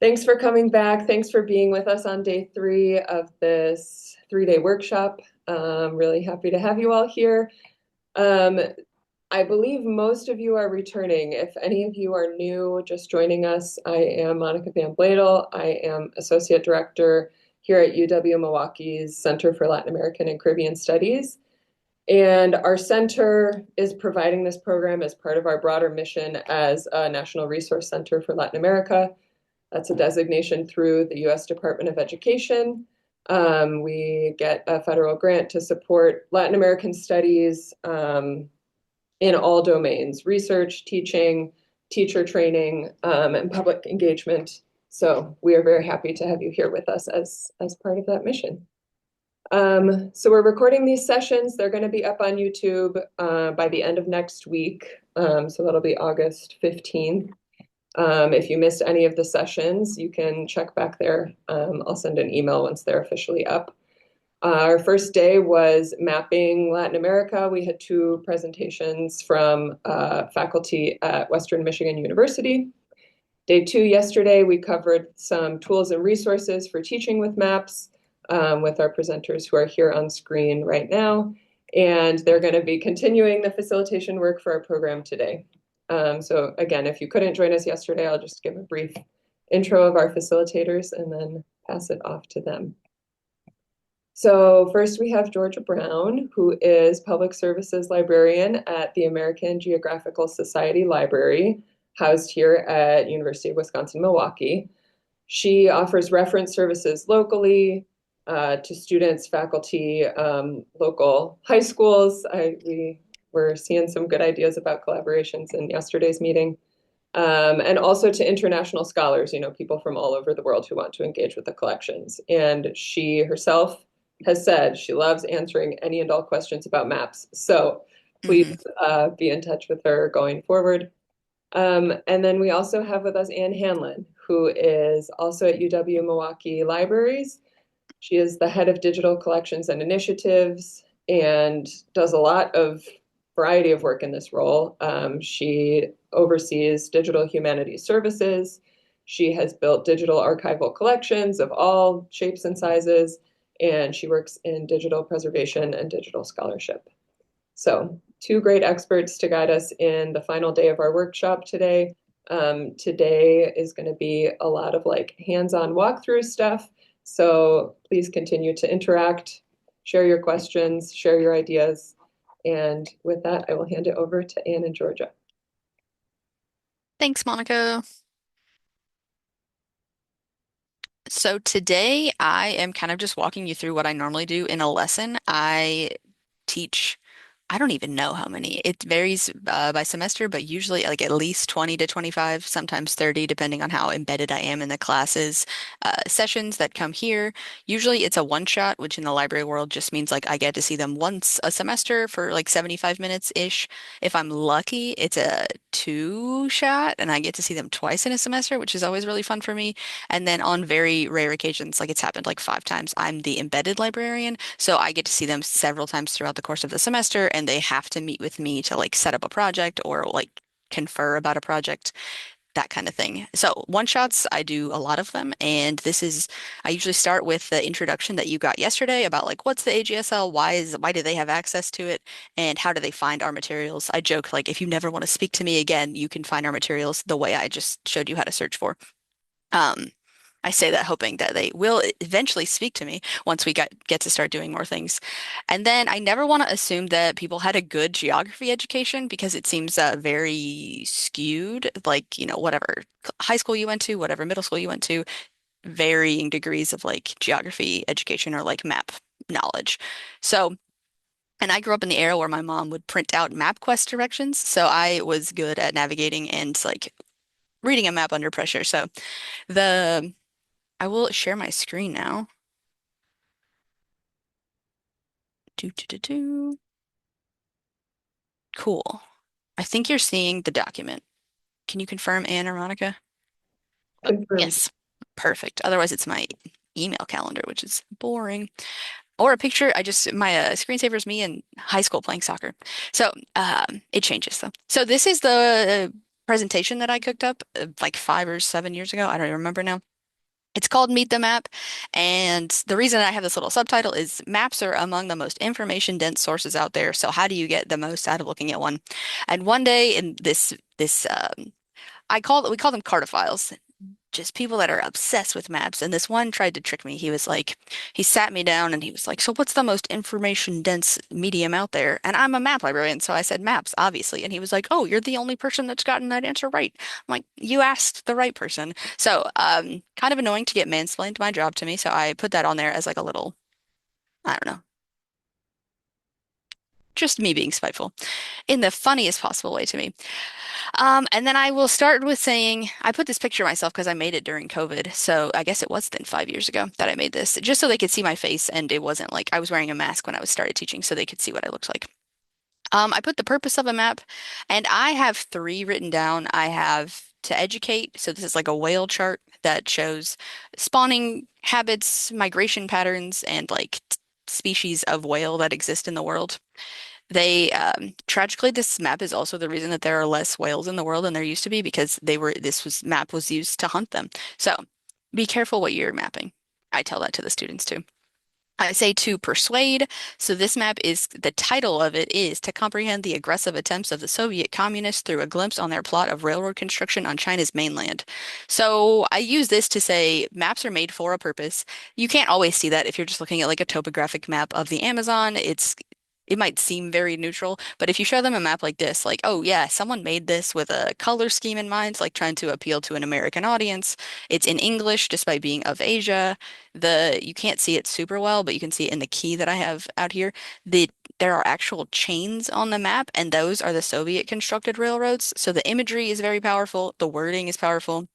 Thanks for coming back. Thanks for being with us on day 3 of this 3-day workshop. Really happy to have you all here. Um, I believe most of you are returning. If any of you are new, just joining us, I am Monica Van Bladel. I am Associate Director here at UW-Milwaukee's Center for Latin American and Caribbean Studies. And our center is providing this program as part of our broader mission as a National Resource Center for Latin America. That's a designation through the U.S. Department of Education. We get a federal grant to support Latin American studies in all domains: research, teaching, teacher training, and public engagement. So we are very happy to have you here with us as part of that mission. So we're recording these sessions. They're going to be up on YouTube by the end of next week. So that'll be August 15th. If you missed any of the sessions, you can check back there. I'll send an email once they're officially up. Our first day was mapping Latin America. We had 2 presentations from faculty at Western Michigan University. Day 2 yesterday, we covered some tools and resources for teaching with maps with our presenters who are here on screen right now. And they're going to be continuing the facilitation work for our program today. So again, if you couldn't join us yesterday, I'll just give a brief intro of our facilitators and then pass it off to them. So first we have Georgia Brown, who is Public Services Librarian at the American Geographical Society Library, housed here at University of Wisconsin-Milwaukee. She offers reference services locally to students, faculty, local high schools. We're seeing some good ideas about collaborations in yesterday's meeting. And also to international scholars, people from all over the world who want to engage with the collections. And she herself has said she loves answering any and all questions about maps. So please be in touch with her going forward. And then we also have with us Ann Hanlon, who is also at UW-Milwaukee Libraries. She is the head of digital collections and initiatives and does a lot of variety of work in this role. She oversees digital humanities services. She has built digital archival collections of all shapes and sizes, and she works in digital preservation and digital scholarship. So 2 great experts to guide us in the final day of our workshop today. Today is going to be a lot of hands-on walkthrough stuff. So please continue to interact, share your questions, share your ideas. And with that, I will hand it over to Ann and Georgia. Thanks, Monica. So today I am kind of just walking you through what I normally do in a lesson. I teach, I don't even know how many. It varies by semester, but usually like at least 20 to 25, sometimes 30, depending on how embedded I am in the classes. Sessions that come here. Usually it's a one shot, which in the library world just means like I get to see them once a semester for like 75 minutes-ish. If I'm lucky, it's a 2 shot and I get to see them twice in a semester, which is always really fun for me. And then on very rare occasions, like it's happened like 5 times, I'm the embedded librarian. So I get to see them several times throughout the course of the semester, and they have to meet with me to like set up a project or like confer about a project, that kind of thing. So one shots, I do a lot of them. And I usually start with the introduction that you got yesterday about like, what's the AGSL? Why do they have access to it? And how do they find our materials? I joke, like, if you never want to speak to me again, you can find our materials the way I just showed you how to search for. Um, I say that hoping that they will eventually speak to me once we get to start doing more things. And then I never want to assume that people had a good geography education because it seems very skewed, like, whatever high school you went to, whatever middle school you went to, varying degrees of like geography education or like map knowledge. So, and I grew up in the era where my mom would print out MapQuest directions, so I was good at navigating and like reading a map under pressure. So the I will share my screen now. Do, do, do, do. Cool. I think you're seeing the document. Can you confirm, Anne or Monica? Confirmed. Yes. Perfect. Otherwise, it's my email calendar, which is boring. Or a picture. My screensaver is me in high school playing soccer. So it changes though. So this is the presentation that I cooked up like 5 or 7 years ago. I don't even remember now. It's called Meet the Map, and the reason I have this little subtitle is maps are among the most information-dense sources out there. So how do you get the most out of looking at one? And one day in this we call them cartophiles, just people that are obsessed with maps. And this one tried to trick me. He sat me down and he was like, "So what's the most information dense medium out there?" And I'm a map librarian, so I said maps, obviously. And he was like, "Oh, you're the only person that's gotten that answer right." I'm like, "You asked the right person." So, kind of annoying to get mansplained my job to me. So I put that on there as like a little, I don't know, just me being spiteful in the funniest possible way to me. And then I will start with saying I put this picture of myself because I made it during COVID. So I guess it was then 5 years ago that I made this, just so they could see my face and it wasn't like I was wearing a mask when I was started teaching, so they could see what I looked like. I put the purpose of a map, and I have three written down. I have to educate, so this is like a whale chart that shows spawning habits, migration patterns, and like species of whale that exist in the world. Tragically, this map is also the reason that there are less whales in the world than there used to be because this map was used to hunt them. So be careful what you're mapping. I tell that to the students too. I say to persuade. So this map is the title of it is to comprehend the aggressive attempts of the Soviet communists through a glimpse on their plot of railroad construction on China's mainland. So I use this to say maps are made for a purpose. You can't always see that if you're just looking at like a topographic map of the Amazon. It might seem very neutral, but if you show them a map like this, like, oh yeah, someone made this with a color scheme in mind, like trying to appeal to an American audience. It's in English despite being of Asia. You can't see it super well, but you can see it in the key that I have out here. The There are actual chains on the map, and those are the Soviet constructed railroads. So the imagery is very powerful. The wording is powerful.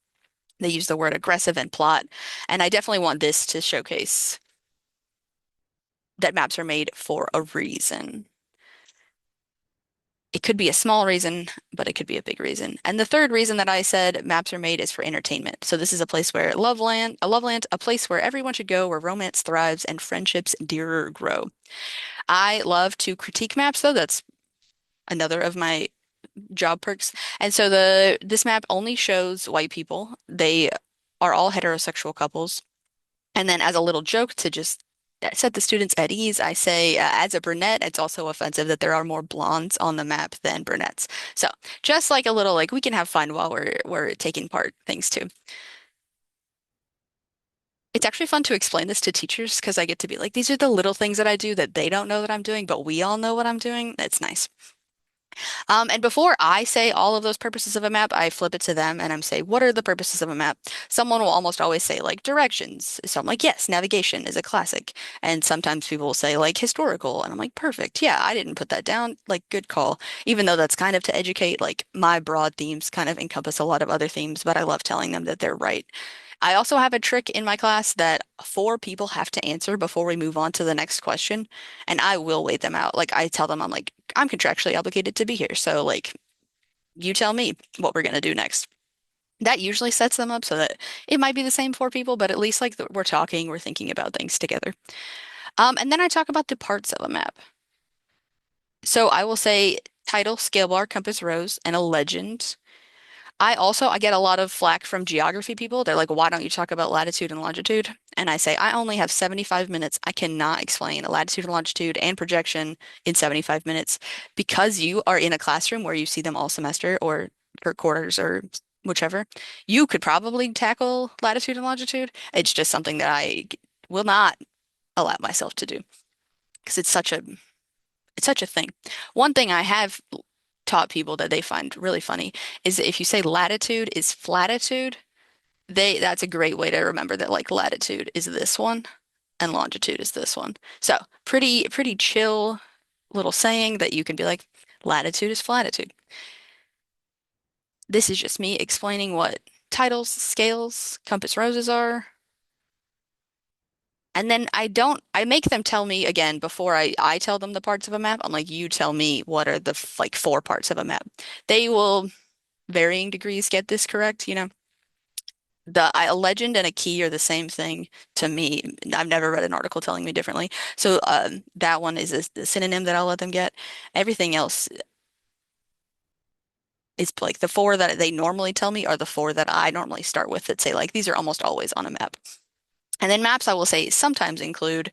They use the word aggressive and plot. And I definitely want this to showcase that maps are made for a reason. It could be a small reason, but it could be a big reason. And the third reason that I said maps are made is for entertainment. So this is a place where a place where everyone should go, where romance thrives and friendships dearer grow. I love to critique maps, though. That's another of my job perks. And so this map only shows white people. They are all heterosexual couples. And then as a little joke to just set the students at ease, I say, as a brunette, it's also offensive that there are more blondes on the map than brunettes. So just like a little, like we can have fun while we're taking part things too. It's actually fun to explain this to teachers because I get to be like, these are the little things that I do that they don't know that I'm doing, but we all know what I'm doing. It's nice. And before I say all of those purposes of a map, I flip it to them and I'm say, what are the purposes of a map? Someone will almost always say like directions. So I'm like, yes, navigation is a classic. And sometimes people will say like historical. And I'm like, perfect. Yeah, I didn't put that down. Like, good call. Even though that's kind of to educate, like my broad themes kind of encompass a lot of other themes, but I love telling them that they're right. I also have a trick in my class that four people have to answer before we move on to the next question, and I will wait them out. Like I tell them, I'm like, I'm contractually obligated to be here, so like, you tell me what we're gonna do next. That usually sets them up so that it might be the same four people, but at least like we're talking, we're thinking about things together. And then I talk about the parts of a map. So I will say title, scale bar, compass, rose, and a legend. I get a lot of flack from geography people. They're like, why don't you talk about latitude and longitude? And I say, I only have 75 minutes. I cannot explain latitude and longitude and projection in 75 minutes because you are in a classroom where you see them all semester or per quarters or whichever. You could probably tackle latitude and longitude. It's just something that will not allow myself to do because it's such a thing. One thing I have taught people that they find really funny is that if you say latitude is flatitude, that's a great way to remember that like latitude is this one and longitude is this one. So pretty chill little saying that you can be like, latitude is flatitude. This is just me explaining what titles, scales, compass roses are. And then I make them tell me again before I tell them the parts of a map. I'm like, you tell me what are the like four parts of a map. They will varying degrees get this correct, you know. A legend and a key are the same thing to me. I've never read an article telling me differently. So that one is the synonym that I'll let them get. Everything else, It's like the four that they normally tell me are the four that I normally start with that say like these are almost always on a map. And then maps I will say sometimes include,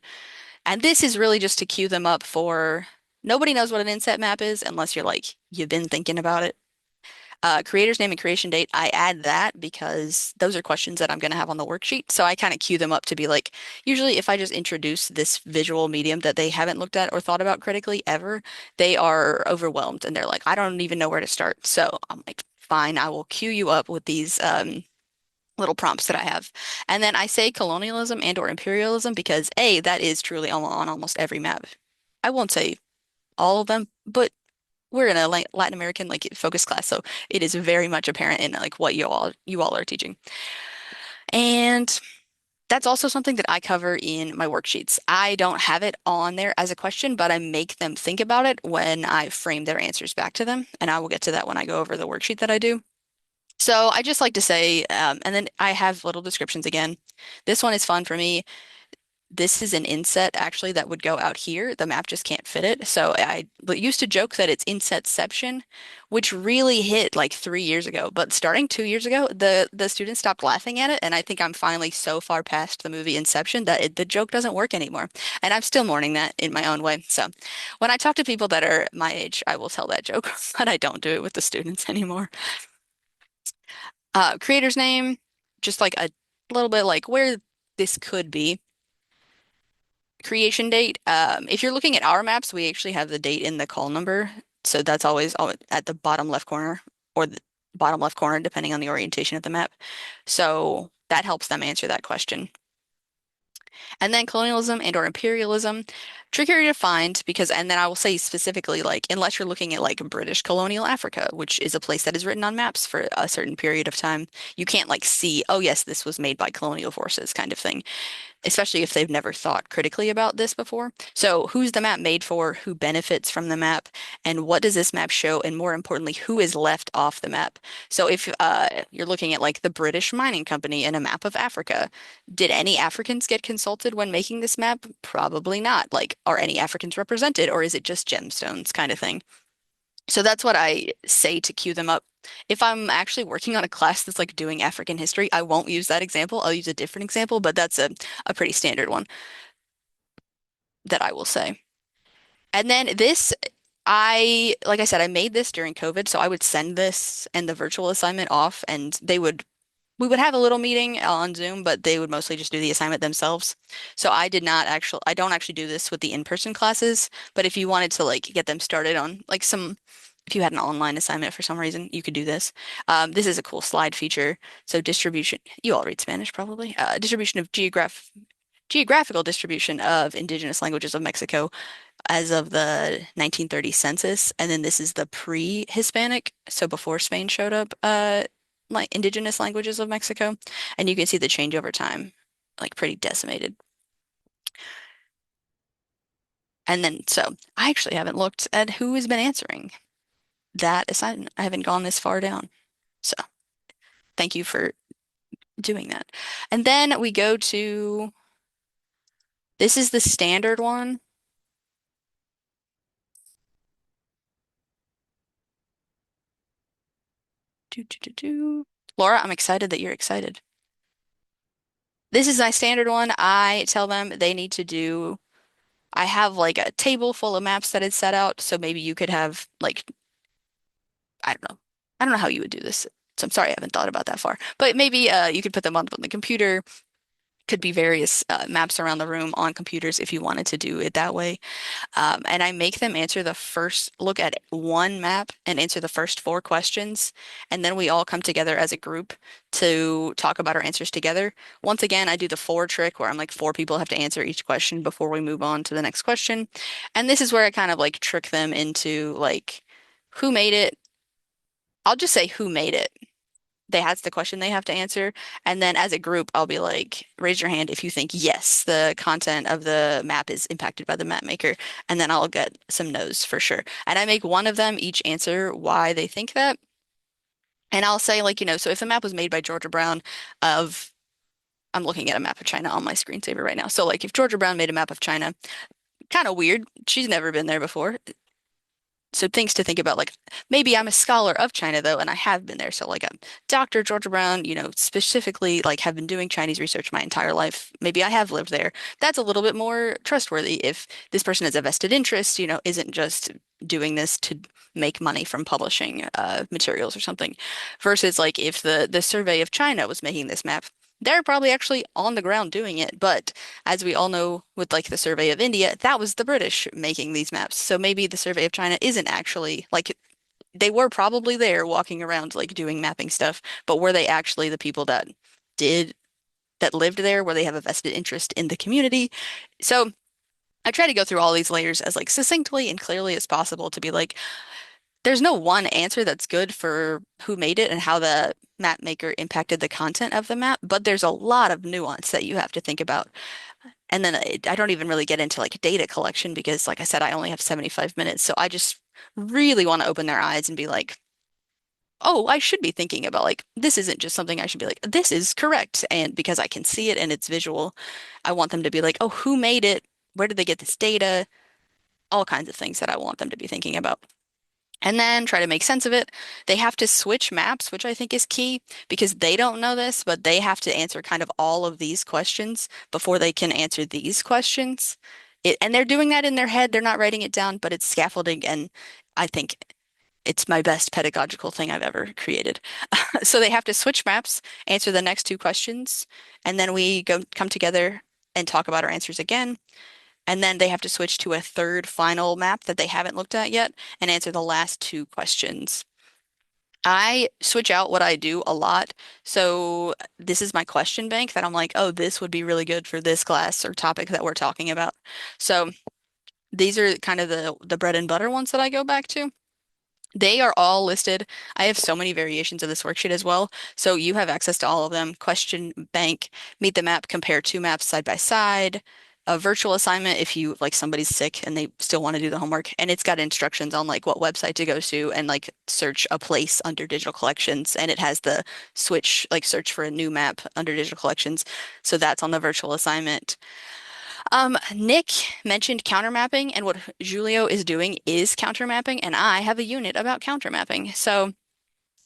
and this is really just to cue them up for nobody knows what an inset map is unless you're like you've been thinking about it. Creator's name and creation date, I add that because those are questions that I'm going to have on the worksheet. So I kind of cue them up to be like, usually if I just introduce this visual medium that they haven't looked at or thought about critically ever, they are overwhelmed and they're like, I don't even know where to start. So I'm like, fine, I will cue you up with these little prompts that I have. And then I say colonialism and or imperialism because A, that is truly on almost every map. I won't say all of them, but we're in a Latin American like focus class, so it is very much apparent in like what you all are teaching. And that's also something that I cover in my worksheets. I don't have it on there as a question, but I make them think about it when I frame their answers back to them, and I will get to that when I go over the worksheet that I do. So I just like to say, and then I have little descriptions again. This one is fun for me. This is an inset actually that would go out here. The map just can't fit it. So I used to joke that it's insetception, which really hit like 3 years ago. But starting 2 years ago, the students stopped laughing at it, and I think I'm finally so far past the movie Inception that the joke doesn't work anymore. And I'm still mourning that in my own way. So when I talk to people that are my age, I will tell that joke, but I don't do it with the students anymore. Creator's name, just like a little bit like where this could be. Creation date. If you're looking at our maps, we actually have the date in the call number. So that's always at the bottom left corner or the bottom left corner, depending on the orientation of the map. So that helps them answer that question. And then colonialism and or imperialism, trickier to find because, and then I will say specifically, like, unless you're looking at like British colonial Africa, which is a place that is written on maps for a certain period of time, you can't like see, oh yes, this was made by colonial forces kind of thing, especially if they've never thought critically about this before. So, who's the map made for? Who benefits from the map? And what does this map show? And more importantly, who is left off the map? So, if you're looking at like the British Mining Company and a map of Africa, did any Africans get consulted when making this map? Probably not. Like, are any Africans represented, or is it just gemstones kind of thing? So that's what I say to cue them up. If I'm actually working on a class that's like doing African history, I won't use that example. I'll use a different example, but that's a pretty standard one that I will say. And then this, like I said, I made this during COVID, so I would send this and the virtual assignment off, and we would have a little meeting on Zoom, but they would mostly just do the assignment themselves. So I don't actually do this with the in-person classes, but if you wanted to like get them started on like if you had an online assignment for some reason, you could do this. This is a cool slide feature. So distribution, you all read Spanish probably. Distribution of geographical distribution of indigenous languages of Mexico as of the 1930 census, and then this is the pre-Hispanic, so before Spain showed up, like indigenous languages of Mexico, and you can see the change over time, like pretty decimated. And then, so I actually haven't looked at who has been answering that assignment. I haven't gone this far down. So thank you for doing that. And then we go to, this is the standard one. Do, do, do, do. Laura, I'm excited that you're excited. This is my standard one. I tell them they need to do, I have like a table full of maps that is set out. So maybe you could have like, I don't know. I don't know how you would do this. So I'm sorry, I haven't thought about that far. But maybe you could put them on the computer. Could be various maps around the room on computers if you wanted to do it that way. And I make them answer the first, look at one map and answer the first four questions. And then we all come together as a group to talk about our answers together. Once again, I do the four trick where I'm like four people have to answer each question before we move on to the next question. And this is where I kind of like trick them into like, who made it? I'll just say who made it. That's the question they have to answer. And then as a group, I'll be like, raise your hand if you think, yes, the content of the map is impacted by the map maker. And then I'll get some no's for sure. And I make one of them each answer why they think that. And I'll say, like, so if the map was made by Georgia Brown of, I'm looking at a map of China on my screensaver right now. So, like, if Georgia Brown made a map of China, kind of weird. She's never been there before. So things to think about, like maybe I'm a scholar of China though, and I have been there. So like I'm Dr. Georgia Brown, specifically like have been doing Chinese research my entire life. Maybe I have lived there. That's a little bit more trustworthy if this person has a vested interest, isn't just doing this to make money from publishing materials or something. Versus like if the survey of China was making this map, they're probably actually on the ground doing it. But as we all know with like the survey of India, that was the British making these maps. So maybe the survey of China isn't actually like they were probably there walking around like doing mapping stuff, but were they actually the people did that lived there where they have a vested interest in the community? So I try to go through all these layers as like succinctly and clearly as possible to be like, there's no one answer that's good for who made it and how the map maker impacted the content of the map, but there's a lot of nuance that you have to think about. And then I don't even really get into like data collection because, like I said, I only have 75 minutes. So I just really want to open their eyes and be like, oh, I should be thinking about like, this isn't just something I should be like, this is correct. And because I can see it and it's visual, I want them to be like, oh, who made it? Where did they get this data? All kinds of things that I want them to be thinking about. And then try to make sense of it. They have to switch maps, which I think is key because they don't know this, but they have to answer kind of all of these questions before they can answer these questions. And they're doing that in their head. They're not writing it down, but it's scaffolding. And I think it's my best pedagogical thing I've ever created. So they have to switch maps, answer the next two questions, and then we go come together and talk about our answers again. And then they have to switch to a third final map that they haven't looked at yet and answer the last two questions. I switch out what I do a lot. So this is my question bank that I'm like, oh, this would be really good for this class or topic that we're talking about. So these are kind of the bread and butter ones that I go back to. They are all listed. I have so many variations of this worksheet as well. So you have access to all of them. Question bank, meet the map, compare two maps side by side. A virtual assignment if you like somebody's sick and they still want to do the homework. And it's got instructions on like what website to go to and like search a place under digital collections. And it has the switch, like search for a new map under digital collections. So that's on the virtual assignment. Nick mentioned countermapping, and what Julio is doing is countermapping, and I have a unit about countermapping. So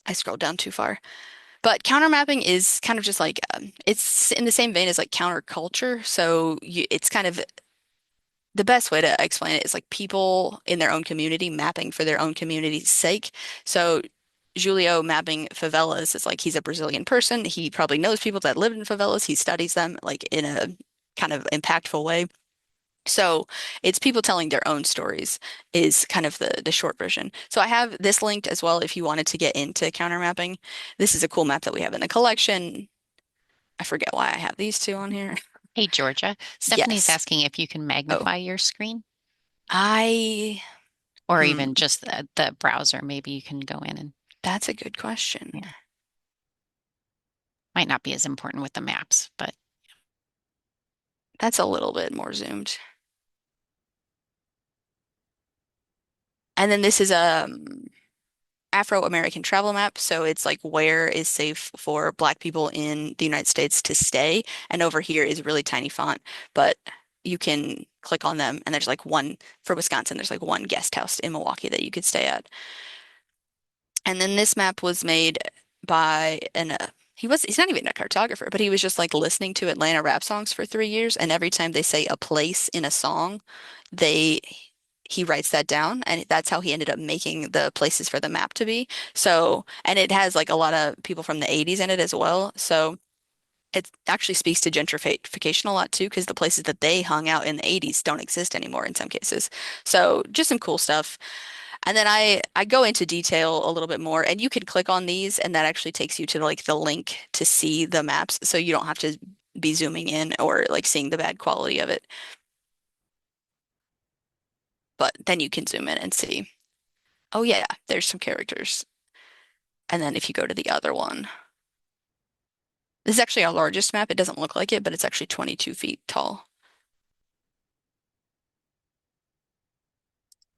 I scrolled down too far. But countermapping is kind of just like it's in the same vein as like counterculture. So it's kind of the best way to explain it is like people in their own community mapping for their own community's sake. So Julio mapping favelas is like he's a Brazilian person. He probably knows people that live in favelas. He studies them like in a kind of impactful way. So it's people telling their own stories is kind of the short version. So I have this linked as well if you wanted to get into counter mapping. This is a cool map that we have in the collection. I forget why I have these two on here. Hey, Georgia. Stephanie's Yes. asking if you can Oh, magnify your screen I or hmm, even just the browser. Maybe you can go in and, that's a good question. yeah, might not be as important with the maps, but That's a little bit more zoomed. And then this is Afro-American travel map. So it's like where is safe for Black people in the United States to stay. And over here is really tiny font, but you can click on them and there's like one for Wisconsin, there's like one guest house in Milwaukee that you could stay at. And then this map was made by he's not even a cartographer, but he was just like listening to Atlanta rap songs for 3 years. And every time they say a place in a song, they he writes that down and that's how he ended up making the places for the map to be. So, and it has like a lot of people from the 80s in it as well. So it actually speaks to gentrification a lot too, because the places that they hung out in the 80s don't exist anymore in some cases. So just some cool stuff. And then I go into detail a little bit more and you can click on these and that actually takes you to like the link to see the maps. So you don't have to be zooming in or like seeing the bad quality of it. But then you can zoom in and see. Oh yeah, there's some characters. And then if you go to the other one, this is actually our largest map. It doesn't look like it, but it's actually 22 feet tall.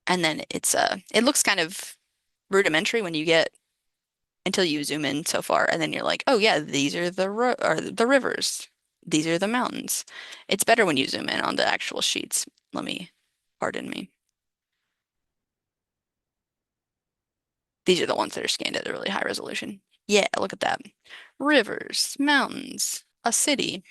And then it looks kind of rudimentary when you get until you zoom in so far, and then you're like, oh yeah, these are the rivers. These are the mountains. It's better when you zoom in on the actual sheets. Let me, pardon me. These are the ones that are scanned at a really high resolution. Yeah, look at that. Rivers, mountains, a city.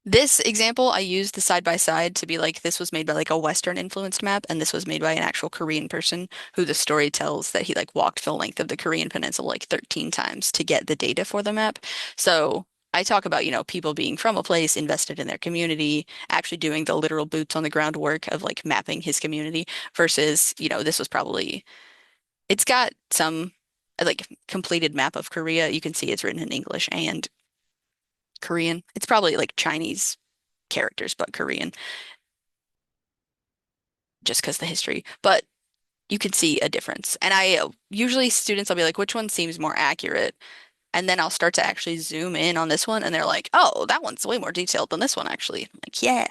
This example, I used the side by side to be like, this was made by like a Western influenced map, and this was made by an actual Korean person who the story tells that he like walked the length of the Korean peninsula like 13 times to get the data for the map. So I talk about, people being from a place, invested in their community, actually doing the literal boots on the ground work of like mapping his community versus, this was probably, it's got some like completed map of Korea. You can see it's written in English and Korean. It's probably like Chinese characters, but Korean, just because the history. But you can see a difference. And I usually students, I'll be like, which one seems more accurate? And then I'll start to actually zoom in on this one, and they're like, oh, that one's way more detailed than this one, actually. I'm like, yeah.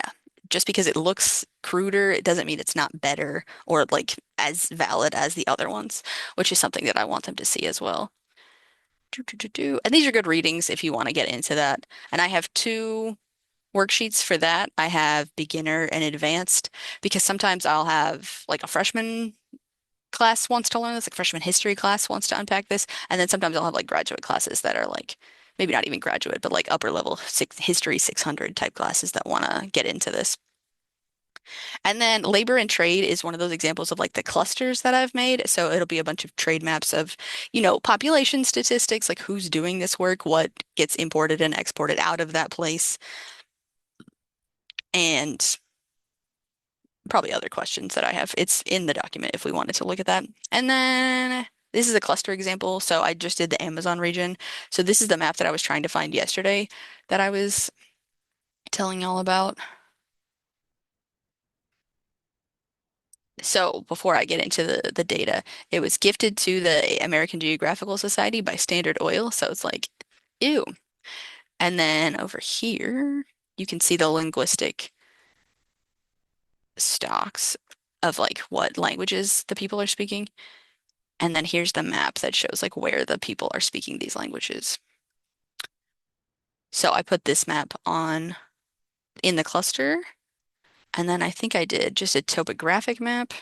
Just because it looks cruder, it doesn't mean it's not better or like as valid as the other ones, which is something that I want them to see as well. And these are good readings if you want to get into that. And I have two worksheets for that. I have beginner and advanced because sometimes I'll have like a freshman class wants to learn this, like freshman history class wants to unpack this, and then sometimes I'll have like graduate classes that are like maybe not even graduate, but like upper level history 600 type classes that want to get into this. And then labor and trade is one of those examples of like the clusters that I've made. So it'll be a bunch of trade maps of, population statistics, like who's doing this work, what gets imported and exported out of that place, and probably other questions that I have. It's in the document if we wanted to look at that. And then this is a cluster example. So I just did the Amazon region. So this is the map that I was trying to find yesterday that I was telling y'all about. So before I get into the data, it was gifted to the American Geographical Society by Standard Oil. So it's like, ew. And then over here, you can see the linguistic stocks of like what languages the people are speaking. And then here's the map that shows like where the people are speaking these languages. So I put this map on in the cluster, and then I think I did just a topographic map.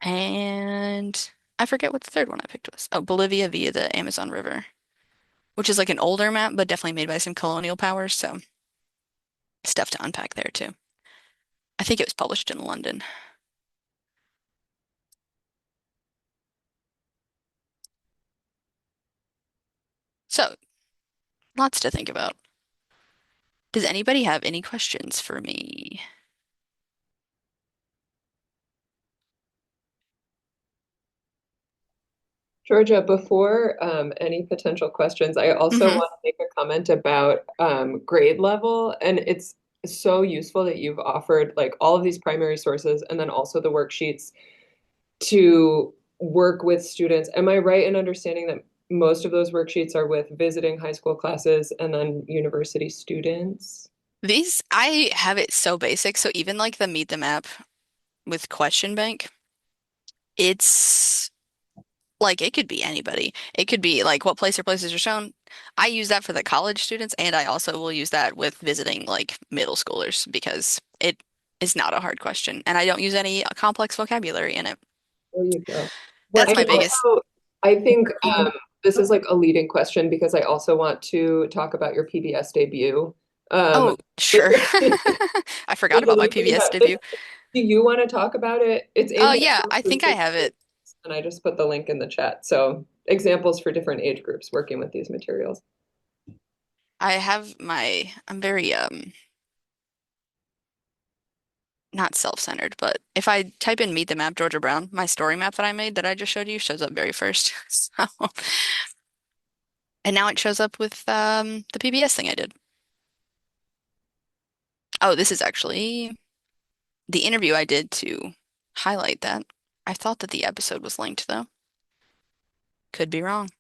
And I forget what the third one I picked was. Oh, Bolivia via the Amazon River, which is like an older map, but definitely made by some colonial powers. So stuff to unpack there too. I think it was published in London. So lots to think about. Does anybody have any questions for me? Georgia, before any potential questions, I also Hmm. want to make a comment about grade level. And it's so useful that you've offered like all of these primary sources and then also the worksheets to work with students. Am I right in understanding that most of those worksheets are with visiting high school classes and then university students? These, I have it so basic. So even like the Meet the Map with question bank, it's like it could be anybody. It could be like what place or places are shown. I use that for the college students, and I also will use that with visiting like middle schoolers because it is not a hard question, and I don't use any complex vocabulary in it. There you go. Well, That's and my biggest. also, I think this is like a leading question because I also want to talk about your PBS debut. Um, Oh, sure. I forgot there's a about my link in the PBS chat. debut. Do you want to talk about it? It's Oh aimed at yeah, both I think groups I of have it. students, and I just put the link in the chat. So examples for different age groups working with these materials. I have I'm very not self-centered, but if I type in Meet the Map Georgia Brown, my story map that I made that I just showed you shows up very first. So, and now it shows up with the PBS thing I did. Oh, this is actually the interview I did to highlight that. I thought that the episode was linked though. Could be wrong.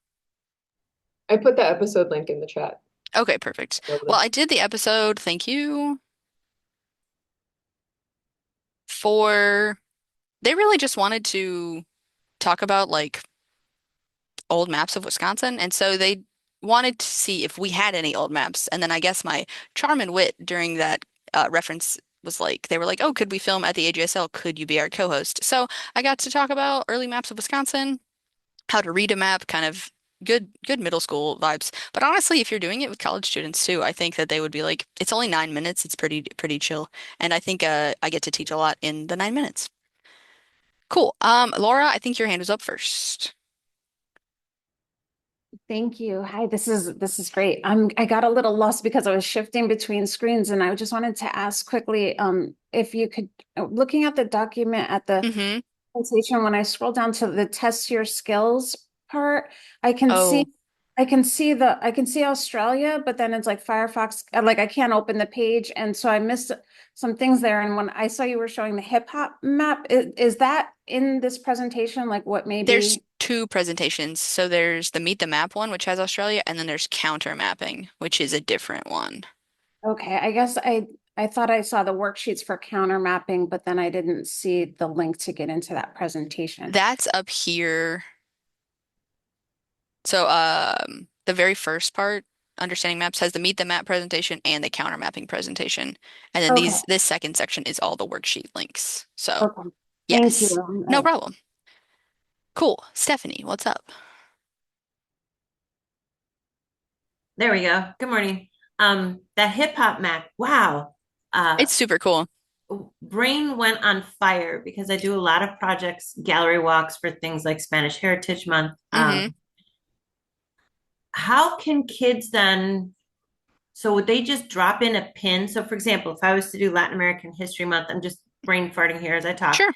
I put the episode link in the chat. Okay, perfect. Well, I did the episode, thank you, for they really just wanted to talk about like old maps of Wisconsin. And so they wanted to see if we had any old maps. And then I guess my charm and wit during that reference was like, they were like, oh, could we film at the AGSL? Could you be our co-host? So I got to talk about early maps of Wisconsin, how to read a map, kind of good middle school vibes. But honestly, if you're doing it with college students too, I think that they would be like, it's only 9 minutes. It's pretty chill. And I think I get to teach a lot in the 9 minutes. Cool. Laura, I think your hand was up first. Thank you. Hi, this is great. I got a little lost because I was shifting between screens and I just wanted to ask quickly, if you could, looking at the document at the Mm-hmm. presentation, when I scroll down to the test your skills part, Oh, I can see Australia, but then it's like Firefox, like I can't open the page. And so I missed some things there. And when I saw you were showing the hip hop map, is that in this presentation? Like what there's maybe? two presentations. So there's the Meet the Map one, which has Australia, and then there's counter mapping, which is a different one. Okay, I guess I thought I saw the worksheets for counter mapping, but then I didn't see the link to get into that presentation. That's up here. So the very first part, understanding maps, has the Meet the Map presentation and the counter mapping presentation. And then Okay, this second section is all the worksheet links. So okay. Thank yes, you. no problem. Cool. Stephanie, what's up? There we go. Good morning. That hip hop Mac, wow. Uh, It's super cool. Brain went on fire because I do a lot of projects, gallery walks for things like Spanish Heritage Month. Mm-hmm. How can kids then, so would they just drop in a pin? So for example, if I was to do Latin American History Month, I'm just brain farting here as I talk, Sure.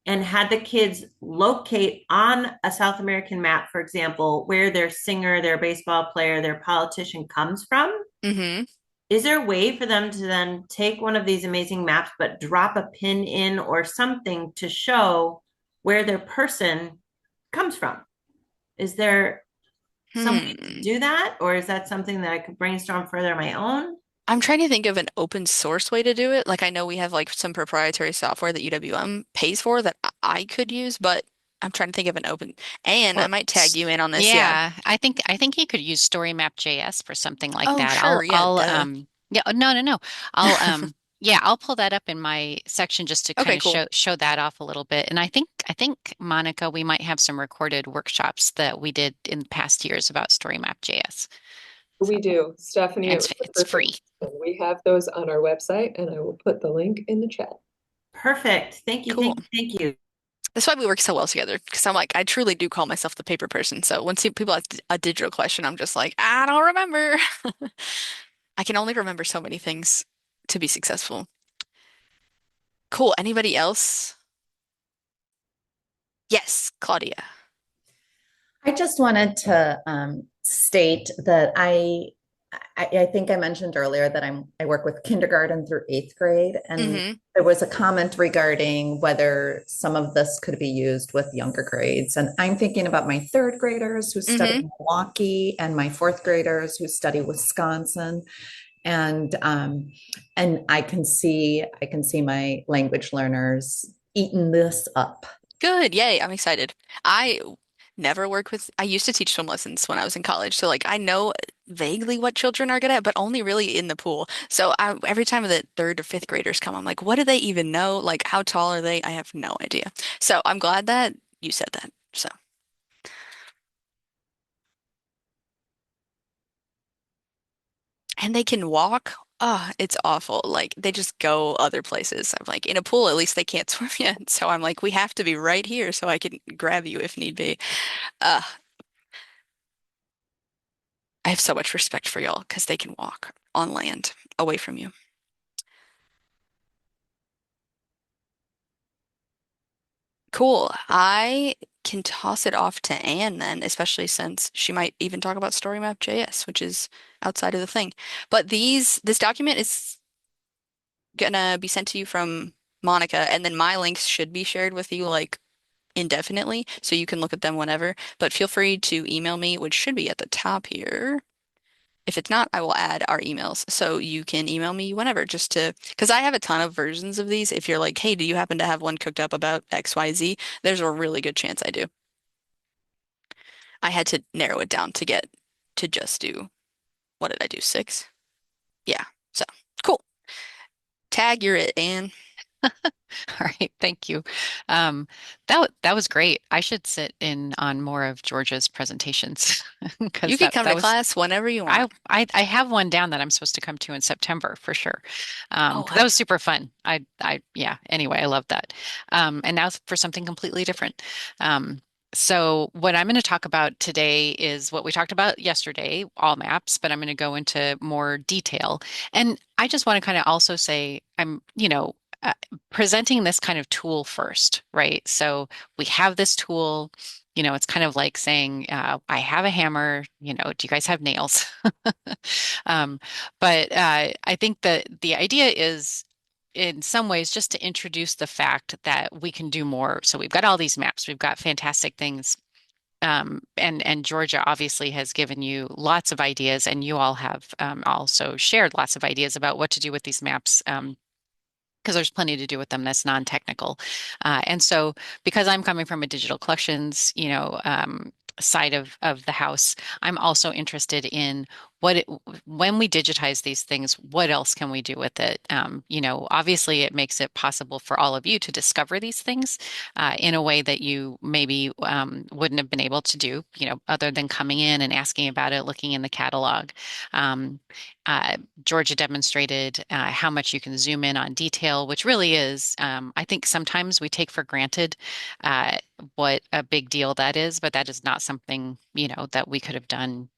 and had the kids locate on a South American map, for example, where their singer, their baseball player, their politician comes from. Mm-hmm. Is there a way for them to then take one of these amazing maps, but drop a pin in or something to show where their person comes from? Is there some way to Hmm. do that? Or is that something that I could brainstorm further on my own? I'm trying to think of an open source way to do it. Like I know we have like some proprietary software that UWM pays for that I could use, but I'm trying to think of an open. And I Well, might tag you in on this. Yeah. yeah, I think you could use Story Map JS for something like Oh, that. sure. Yeah, duh. Yeah, no, no, no. I'll yeah, I'll pull that up in my section just to kind Okay, of cool. show that off a little bit. And I think Monica, we might have some recorded workshops that we did in past years about Story Map JS. So We do. Stephanie, it was the it's perfect free. question. We have those on our website, and I will put the link in the chat. Perfect. Thank you. Cool. Thank you. Thank you. That's why we work so well together. Because I'm like, I truly do call myself the paper person. So when people ask a digital question, I'm just like, I don't remember. I can only remember so many things to be successful. Cool. Anybody else? Yes, Claudia. I just wanted to state that I think I mentioned earlier that I work with kindergarten through eighth grade, and Mm-hmm. there was a comment regarding whether some of this could be used with younger grades. And I'm thinking about my third graders who study Mm-hmm. in Milwaukee and my fourth graders who study Wisconsin. And I can see my language learners eating this up. Good. Yay. I'm excited. I never work with, I used to teach swim lessons when I was in college. So like I know vaguely what children are good at, but only really in the pool. So every time the third or fifth graders come, I'm like, what do they even know? Like how tall are they? I have no idea. So I'm glad that you said that. So, and they can walk. Oh, it's awful. Like they just go other places. I'm like, in a pool, at least they can't swim yet. So I'm like, we have to be right here so I can grab you if need be. Uh, I have so much respect for y'all because they can walk on land away from you. Cool. I can toss it off to Anne then, especially since she might even talk about Story Map JS, which is outside of the thing. But this document is gonna be sent to you from Monica, and then my links should be shared with you like indefinitely, so you can look at them whenever. But feel free to email me, which should be at the top here. If it's not, I will add our emails. So you can email me whenever just to, because I have a ton of versions of these. If you're like, hey, do you happen to have one cooked up about XYZ? There's a really good chance I do. I had to narrow it down to get to just do, what did I do? 6? Yeah. So cool. Tag, you're it, Anne. All right, thank you. That was great. I should sit in on more of Georgia's presentations You because can come that to was class whenever you I, want. I have one down that I'm supposed to come to in September for sure. Oh, 'Cause that was super fun. Yeah, anyway, I love that. And now for something completely different. Um, so what I'm going to talk about today is what we talked about yesterday, all maps, but I'm going to go into more detail. And I just want to kind of also say presenting this kind of tool first, right? So we have this tool. It's kind of like saying, I have a hammer, do you guys have nails? Um, but I think that the idea is in some ways just to introduce the fact that we can do more. So we've got all these maps, we've got fantastic things. And Georgia obviously has given you lots of ideas, and you all have also shared lots of ideas about what to do with these maps. Because there's plenty to do with them that's non-technical. And so because I'm coming from a digital collections, side of the house, I'm also interested in when we digitize these things, what else can we do with it? Obviously it makes it possible for all of you to discover these things in a way that you maybe wouldn't have been able to do, other than coming in and asking about it, looking in the catalog. Um, Georgia demonstrated how much you can zoom in on detail, which really is, I think sometimes we take for granted uh, what a big deal that is, but that is not something, that we could have done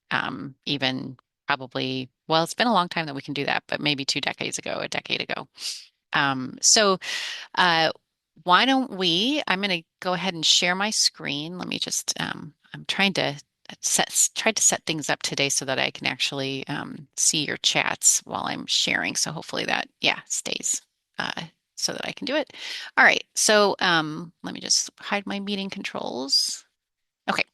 even probably, well, it's been a long time that we can do that, but maybe 2 decades ago, a decade ago. So why don't I'm going to go ahead and share my screen. Let me just, I'm trying to tried to set things up today so that I can actually see your chats while I'm sharing. So hopefully that, yeah, stays so that I can do it. All right. So let me just hide my meeting controls. Okay.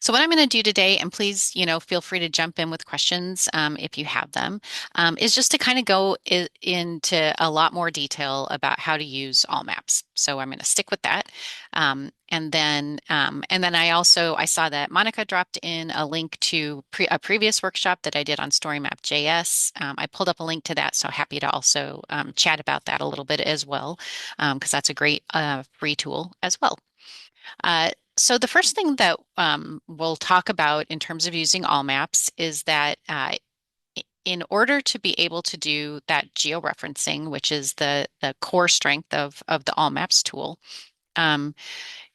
So what I'm going to do today, and please, feel free to jump in with questions if you have them, is just to kind of go into a lot more detail about how to use all maps. So I'm going to stick with that. And then I saw that Monica dropped in a link to a previous workshop that I did on StoryMap.js. I pulled up a link to that, so happy to also chat about that a little bit as well, because that's a great free tool as well. So the first thing that we'll talk about in terms of using all maps is that in order to be able to do that georeferencing, which is the core strength of the all maps tool,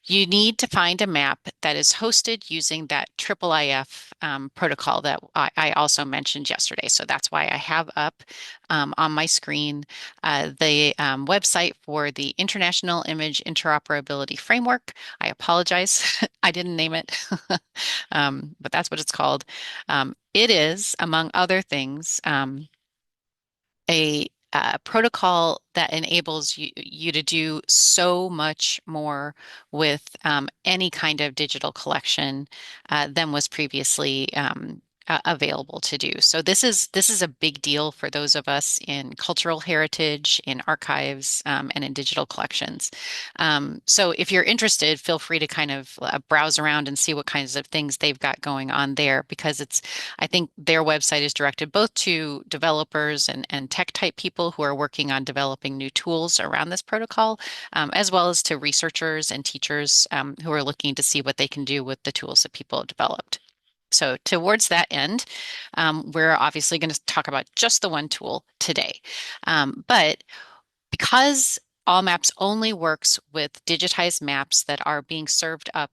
you need to find a map that is hosted using that IIIF protocol that I also mentioned yesterday. So that's why I have up on my screen the website for the International Image Interoperability Framework. I apologize, I didn't name it, but that's what it's called. It is, among other things, a protocol that enables you to do so much more with any kind of digital collection than was previously available to do. So this is a big deal for those of us in cultural heritage, in archives, and in digital collections. So if you're interested, feel free to kind of browse around and see what kinds of things they've got going on there, because I think their website is directed both to developers and tech type people who are working on developing new tools around this protocol, as well as to researchers and teachers who are looking to see what they can do with the tools that people have developed. So towards that end, we're obviously going to talk about just the one tool today. But because all maps only works with digitized maps that are being served up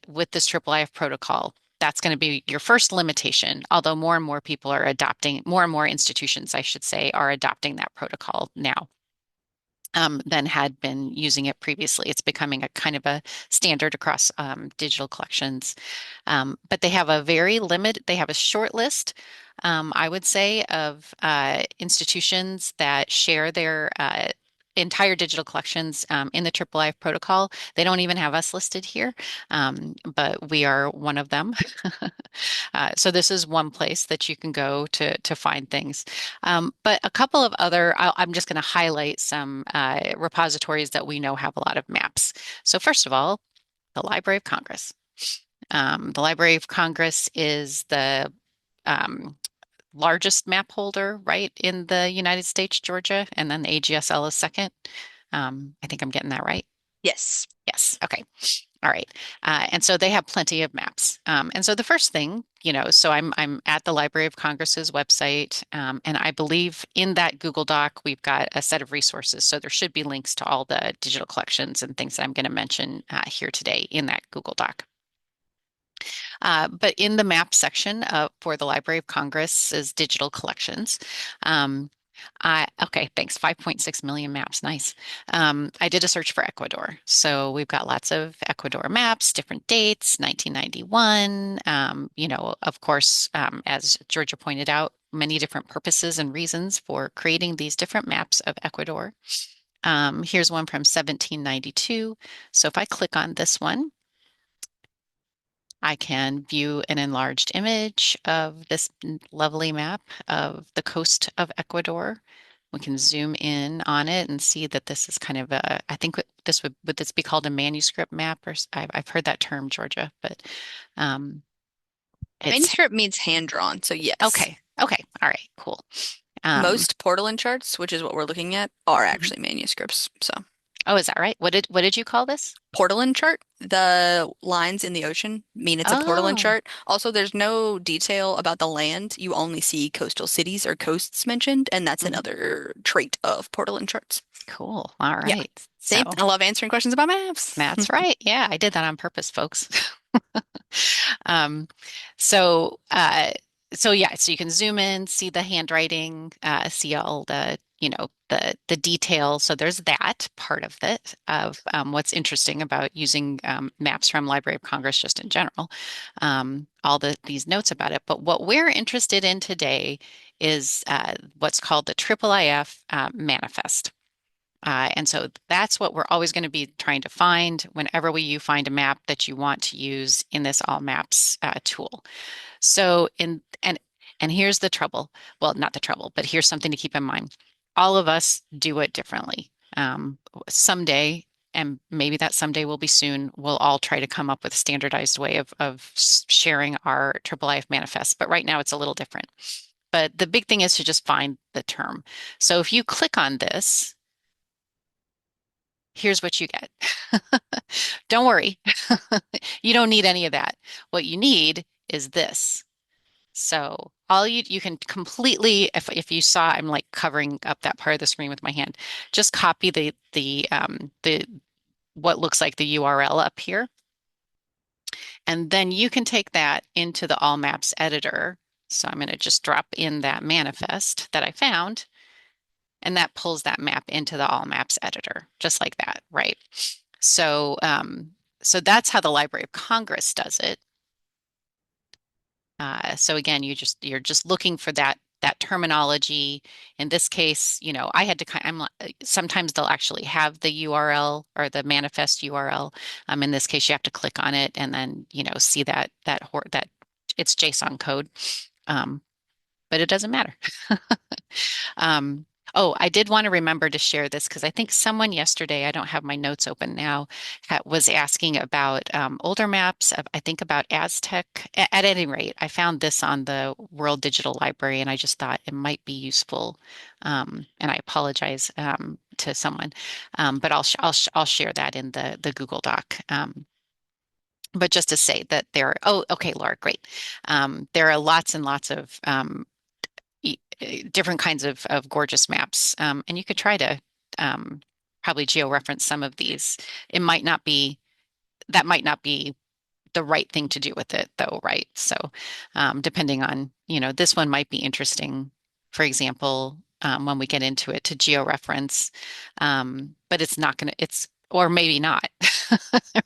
with this IIIF protocol, that's going to be your first limitation, although more and more people are adopting, more and more institutions, I should say, are adopting that protocol now. Than had been using it previously. It's becoming a kind of a standard across digital collections. But they have they have a short list, I would say, of institutions that share their entire digital collections in the IIIF protocol. They don't even have us listed here, but we are one of them. So this is one place that you can go to find things. But a couple of other, I'm just going to highlight some repositories that we know have a lot of maps. So first of all, the Library of Congress. The Library of Congress is the um, largest map holder, right, in the United States, Georgia, and then the AGSL is second. I think I'm getting that right. Yes. Yes. Okay. All right. And so they have plenty of maps. And so the first thing, so I'm at the Library of Congress's website, and I believe in that Google Doc we've got a set of resources. So there should be links to all the digital collections and things that I'm going to mention here today in that Google Doc. But in the map section for the Library of Congress's digital collections, okay, thanks. 5.6 million maps. Nice. I did a search for Ecuador. So we've got lots of Ecuador maps, different dates, 1991. Of course, as Georgia pointed out, many different purposes and reasons for creating these different maps of Ecuador. Here's one from 1792. So if I click on this one, I can view an enlarged image of this lovely map of the coast of Ecuador. We can zoom in on it and see that this is kind of I think would this be called a manuscript map? Or I've heard that term, Georgia, but um, it's Manuscript means hand drawn, so yes. okay. Okay. All right. Cool. Most Portland charts, which is what we're looking at, are actually manuscripts. So Oh, is that right? What did you call this? Portland chart, the lines in the ocean mean it's a Portland Oh, chart. Also, there's no detail about the land. You only see coastal cities or coasts mentioned, and that's mhm. another trait of Portland charts. Cool. All Yeah. right. See, So I love answering questions about maps. that's right. Yeah, I did that on purpose, folks. Um, so, uh, so yeah, so you can zoom in, see the handwriting, see all the, the detail. So there's that part of it, of what's interesting about using maps from Library of Congress just in general, all these notes about it. But what we're interested in today is what's called the IIIF manifest. And so that's what we're always going to be trying to find whenever you find a map that you want to use in this All Maps tool. So and here's the trouble. Well, not the trouble, but here's something to keep in mind. All of us do it differently. Someday, and maybe that someday will be soon, we'll all try to come up with a standardized way of sharing our IIIF manifest. But right now it's a little different. But the big thing is to just find the term. So if you click on this, here's what you get. Don't worry. You don't need any of that. What you need is this. So all you can completely, if you saw, I'm like covering up that part of the screen with my hand, just copy the what looks like the URL up here. And then you can take that into the All Maps editor. So I'm going to just drop in that manifest that I found. And that pulls that map into the All Maps editor, just like that, right? So, so that's how the Library of Congress does it. So again, you're just looking for that terminology. In this case, I had to sometimes they'll actually have the URL or the manifest URL. In this case, you have to click on it and then see that it's JSON code. But it doesn't matter. Oh, I did want to remember to share this because I think someone yesterday, I don't have my notes open now, was asking about older maps, I think about Aztec. At any rate, I found this on the World Digital Library and I just thought it might be useful. And I apologize to someone, but I'll share that in the Google Doc. But just to say that oh, okay, Laura, great. There are lots and lots of different kinds of gorgeous maps. And you could try to probably georeference some of these. That might not be the right thing to do with it though, right? So depending on, this one might be interesting, for example, when we get into it to georeference, but it's not going to, or maybe not,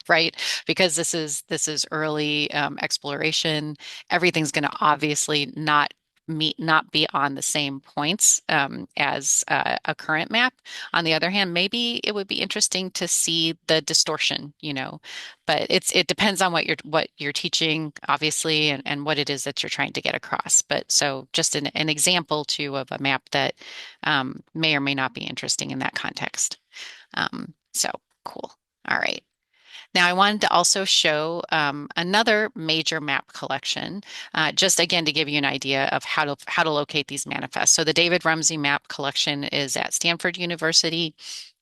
right? Because this is early exploration. Everything's going to obviously not be on the same points as a current map. On the other hand, maybe it would be interesting to see the distortion, but it depends on what you're teaching, obviously, and what it is that you're trying to get across. But so just an example too of a map that may or may not be interesting in that context. So cool. All right. Now, I wanted to also show another major map collection, just again to give you an idea of how to locate these manifests. So the David Rumsey map collection is at Stanford University.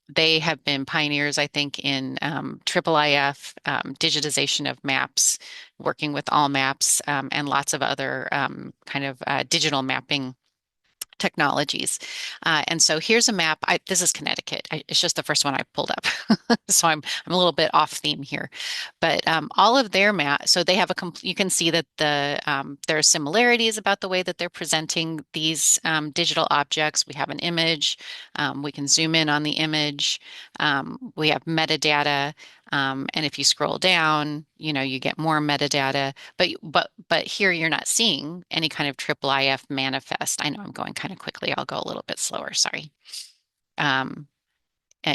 They have been pioneers, I think, in IIIF, digitization of maps, working with all maps, and lots of other kind of digital mapping technologies. And so here's a map. This is Connecticut. It's just the first one I pulled up. So I'm a little bit off theme here. But all of their map, so they have you can see that there are similarities about the way that they're presenting these digital objects. We have an image. We can zoom in on the image. We have metadata. And if you scroll down, you get more metadata. But here you're not seeing any kind of IIIF manifest. I know I'm going kind of quickly. I'll go a little bit slower. Sorry.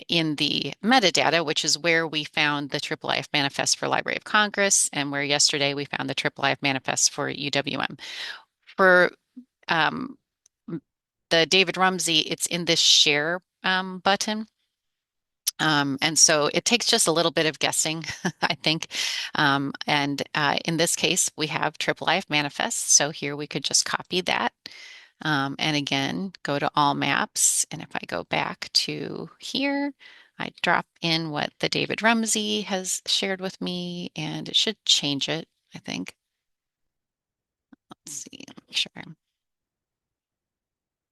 In the metadata, which is where we found the IIIF manifest for Library of Congress, and where yesterday we found the IIIF manifest for UWM. For the David Rumsey, it's in this share button. And so it takes just a little bit of guessing, I think. And in this case, we have IIIF manifest. So here we could just copy that. And again, go to all maps. And if I go back to here, I drop in what the David Rumsey has shared with me, and it should change it, I think. Let's see, make sure.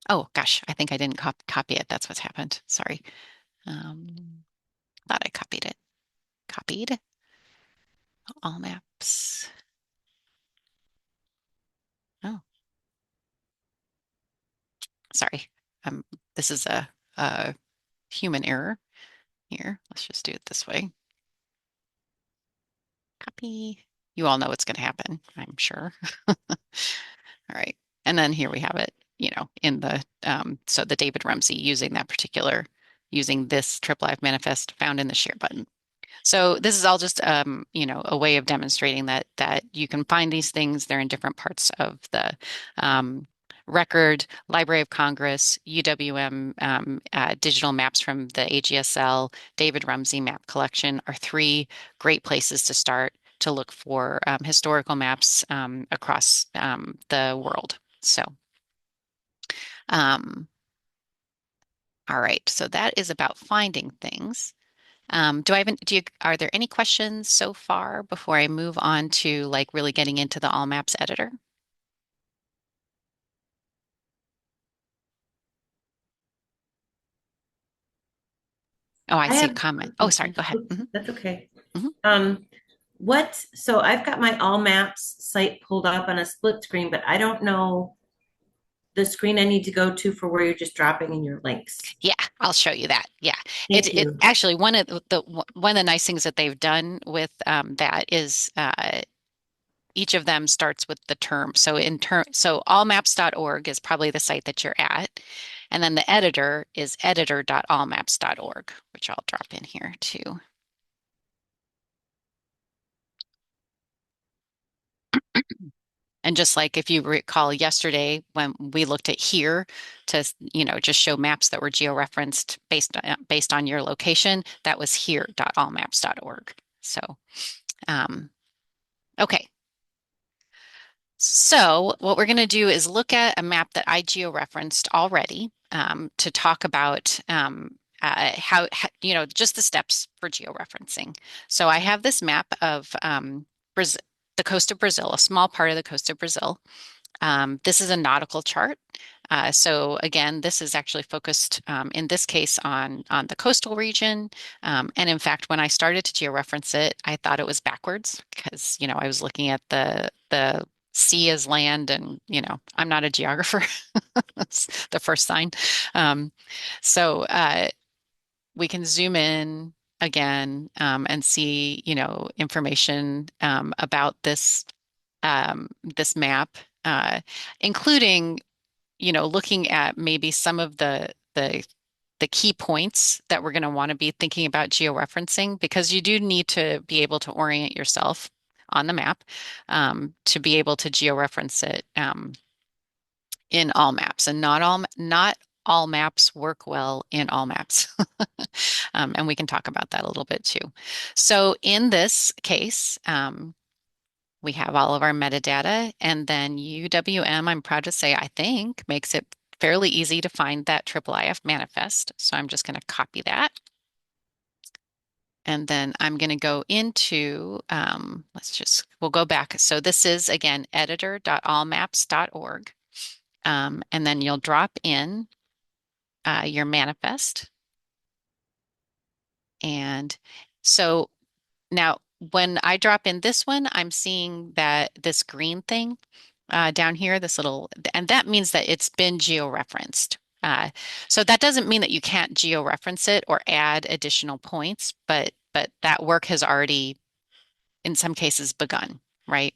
Oh gosh, I think I didn't copy it. That's what's happened. Sorry. Thought I copied it. Copied. All maps. Oh, sorry. This is a human error here. Let's just do it this way. Copy. You all know what's going to happen, I'm sure. All right. And then here we have it, in the, so the David Rumsey using this IIIF manifest found in the share button. So this is all just, a way of demonstrating that you can find these things. They're in different parts of the record. Library of Congress, UWM digital maps from the AGSL, David Rumsey map collection are three great places to start to look for historical maps across the world. So, all right. So that is about finding things. Are there any questions so far before I move on to like really getting into the All Maps editor? Oh, I see a comment. Oh, sorry, go ahead. That's okay. Mhm. So I've got my All Maps site pulled up on a split screen, but I don't know the screen I need to go to for where you're just dropping in your links. Yeah, I'll show you that. Yeah, Thank you. it actually one of the nice things that they've done with that is each of them starts with the term. So allmaps.org is probably the site that you're at, and then the editor is editor.allmaps.org, which I'll drop in here too. And just like if you recall yesterday when we looked at here to, just show maps that were georeferenced based on your location, that was here.allmaps.org. So, okay. So what we're going to do is look at a map that I georeferenced already to talk about how, just the steps for georeferencing. So I have this map of Brazil, the coast of Brazil, a small part of the coast of Brazil. This is a nautical chart. So again, this is actually focused in this case on the coastal region. And in fact, when I started to georeference it, I thought it was backwards because, I was looking at the sea as land and, I'm not a geographer. That's the first sign. So we can zoom in again and see, information about this map, including, looking at maybe some of the key points that we're going to want to be thinking about georeferencing, because you do need to be able to orient yourself on the map to be able to georeference it in all maps. And not all maps work well in all maps. And we can talk about that a little bit too. So in this case, we have all of our metadata, and then UWM, I'm proud to say, I think, makes it fairly easy to find that IIIF manifest. So I'm just going to copy that. And then I'm going to go into, we'll go back. So this is, again, editor.allmaps.org. And then you'll drop in your manifest. And so now when I drop in this one, I'm seeing that this green thing down here, this little, and that means that it's been georeferenced. So that doesn't mean that you can't georeference it or add additional points, but that work has already, in some cases, begun, right?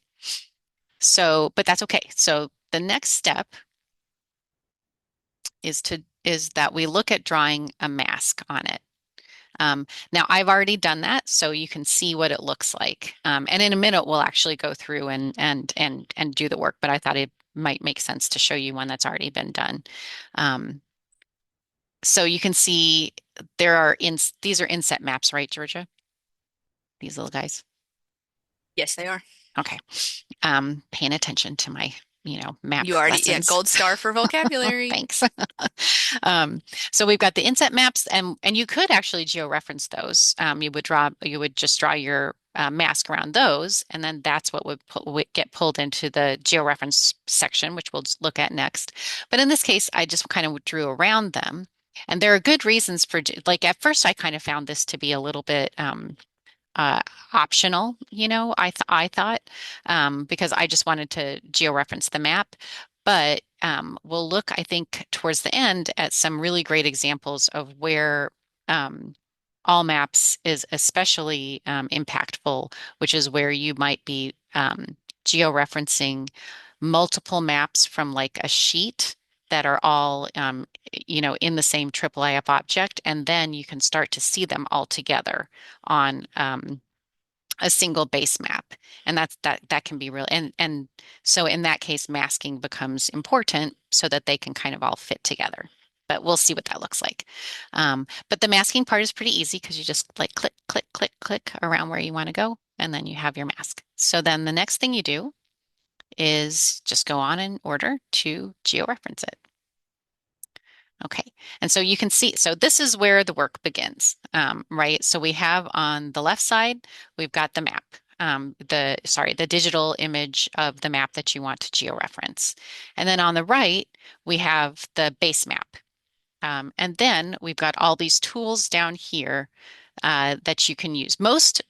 So, but that's okay. So the next step is that we look at drawing a mask on it. Now I've already done that, so you can see what it looks like. And in a minute, we'll actually go through and do the work, but I thought it might make sense to show you one that's already been done. So you can see these are inset maps, right, Georgia? These little guys. Yes, they are. Okay. Paying attention to my, map You already, yeah, lessons. gold star for vocabulary. Thanks. So we've got the inset maps, and you could actually georeference those. You would just draw your mask around those, and then that's what would get pulled into the georeference section, which we'll look at next. But in this case, I just kind of drew around them, and there are good reasons for, like, at first I kind of found this to be a little bit uh, optional, I thought, because I just wanted to georeference the map. But we'll look, I think, towards the end at some really great examples of where all maps is especially impactful, which is where you might be georeferencing multiple maps from like a sheet that are all, in the same IIIF object, and then you can start to see them all together on a single base map, and that can be real. And so in that case, masking becomes important so that they can kind of all fit together. But we'll see what that looks like. But the masking part is pretty easy because you just like click, click, click, click around where you want to go, and then you have your mask. So then the next thing you do is just go on in order to georeference it. Okay, and so you can see, so this is where the work begins, right? So we have on the left side, we've got the map, the digital image of the map that you want to georeference. And then on the right, we have the base map. And then we've got all these tools down here that you can use. Most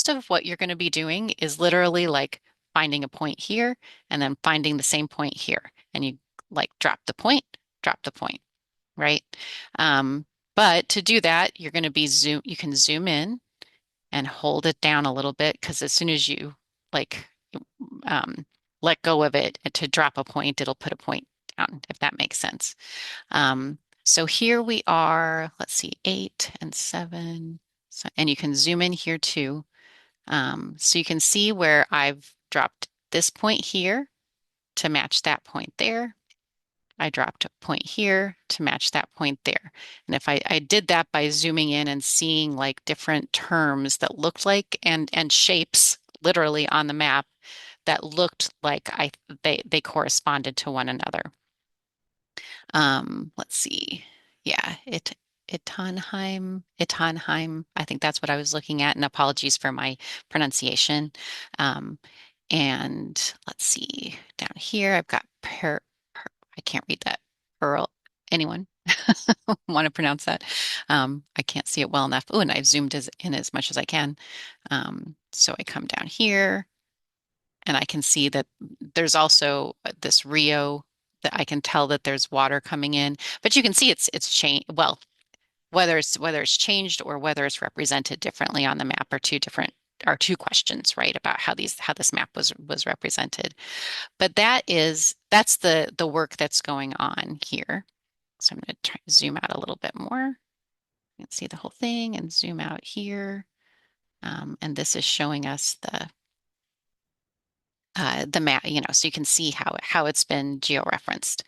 of what you're going to be doing is literally like finding a point here and then finding the same point here. And you like drop the point, right? But to do that, you're going to be you can zoom in and hold it down a little bit, because as soon as you like let go of it to drop a point, it'll put a point down, if that makes sense. So here we are, let's see, 8 and 7. So, and you can zoom in here too. So you can see where I've dropped this point here to match that point there. I dropped a point here to match that point there. And if I did that by zooming in and seeing like different terms that looked like and shapes literally on the map that looked like they corresponded to one another. Let's see. Yeah, Itonheim. I think that's what I was looking at, and apologies for my pronunciation. And let's see, down here I've got I can't read that. Pearl. Anyone want to pronounce that? I can't see it well enough. Oh, and I've zoomed in as much as I can. So I come down here and I can see that there's also this Rio that I can tell that there's water coming in, but you can see it's changed. Well, whether it's changed or whether it's represented differently on the map are two questions, right? About how this map was represented. But that's the work that's going on here. So I'm going to try to zoom out a little bit more. You can see the whole thing and zoom out here. And this is showing us the map, so you can see how it's been georeferenced.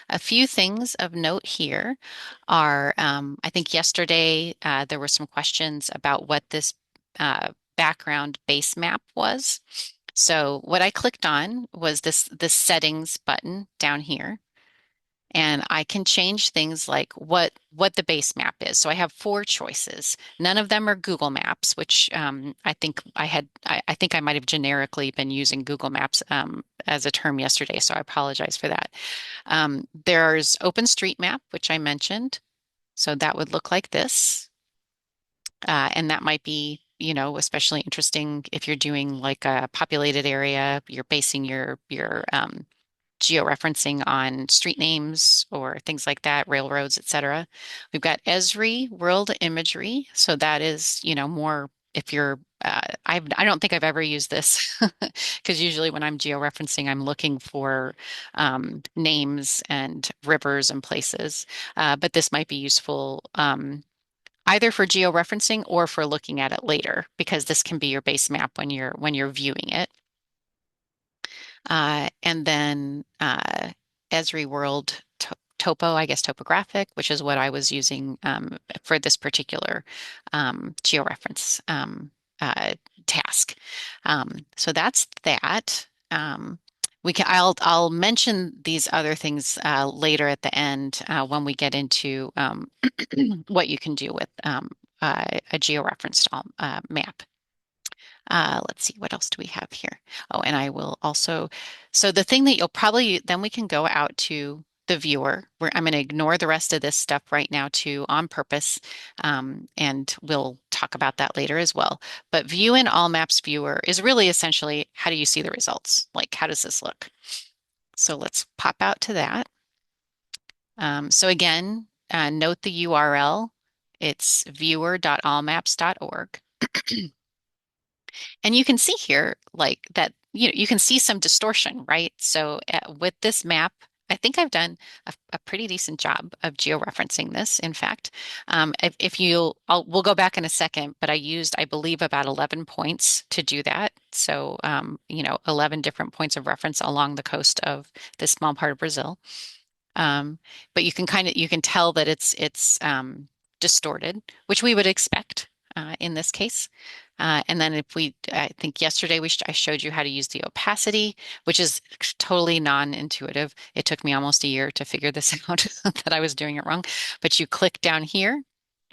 A few things of note here are, I think yesterday there were some questions about what this background base map was. So what I clicked on was this settings button down here. And I can change things like what the base map is. So I have 4 choices. None of them are Google Maps, which I think I think I might have generically been using Google Maps as a term yesterday, so I apologize for that. There's OpenStreetMap, which I mentioned. So that would look like this. And that might be, especially interesting if you're doing like a populated area, you're basing your georeferencing on street names or things like that, railroads, etc. We've got Esri World Imagery. So that is, more if you're, I don't think I've ever used this because usually when I'm georeferencing, I'm looking for names and rivers and places. But this might be useful either for georeferencing or for looking at it later, because this can be your base map when you're viewing it. And then Esri World Topo, I guess topographic, which is what I was using for this particular georeference task. So that's that. I'll mention these other things later at the end when we get into what you can do with a georeferenced map. Let's see, what else do we have here? Oh, and I will also, so the thing that then we can go out to the viewer, where I'm going to ignore the rest of this stuff right now too on purpose, and we'll talk about that later as well. But view in all maps viewer is really essentially, how do you see the results? Like, how does this look? So let's pop out to that. So again, note the URL. It's viewer.allmaps.org. And you can see here, like that, you can see some distortion, right? So with this map, I think I've done a pretty decent job of georeferencing this. In fact, we'll go back in a second, but I believe, about 11 points to do that. So, 11 different points of reference along the coast of this small part of Brazil. But you can tell that it's distorted, which we would expect in this case. And then I think yesterday I showed you how to use the opacity, which is totally non-intuitive. It took me almost a year to figure this out that I was doing it wrong. But you click down here,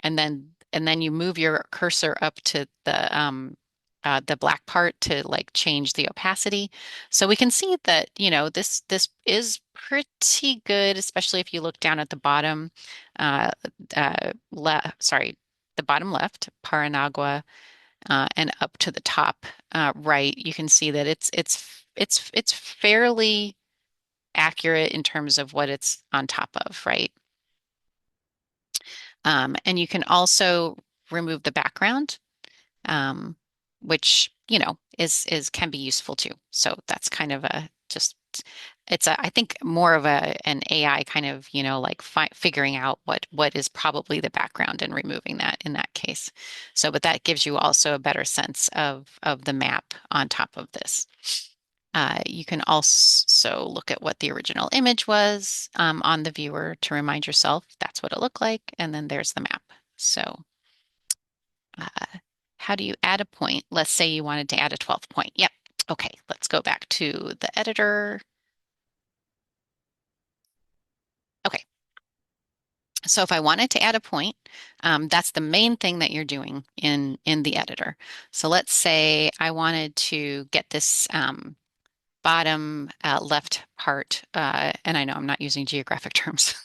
and then you move your cursor up to the black part to like change the opacity. So we can see that, this is pretty good, especially if you look down at the bottom, the bottom left, Paranagua, and up to the top right, you can see that it's fairly accurate in terms of what it's on top of, right? And you can also remove the background, which is can be useful too. So that's kind of I think more of an AI kind of, like figuring out what is probably the background and removing that in that case. So, but that gives you also a better sense of the map on top of this. You can also look at what the original image was on the viewer to remind yourself that's what it looked like, and then there's the map. So, how do you add a point? Let's say you wanted to add a 12th point. Yep. Okay, let's go back to the editor. Okay. So if I wanted to add a point, that's the main thing that you're doing in the editor. So let's say I wanted to get this bottom left part, and I know I'm not using geographic terms,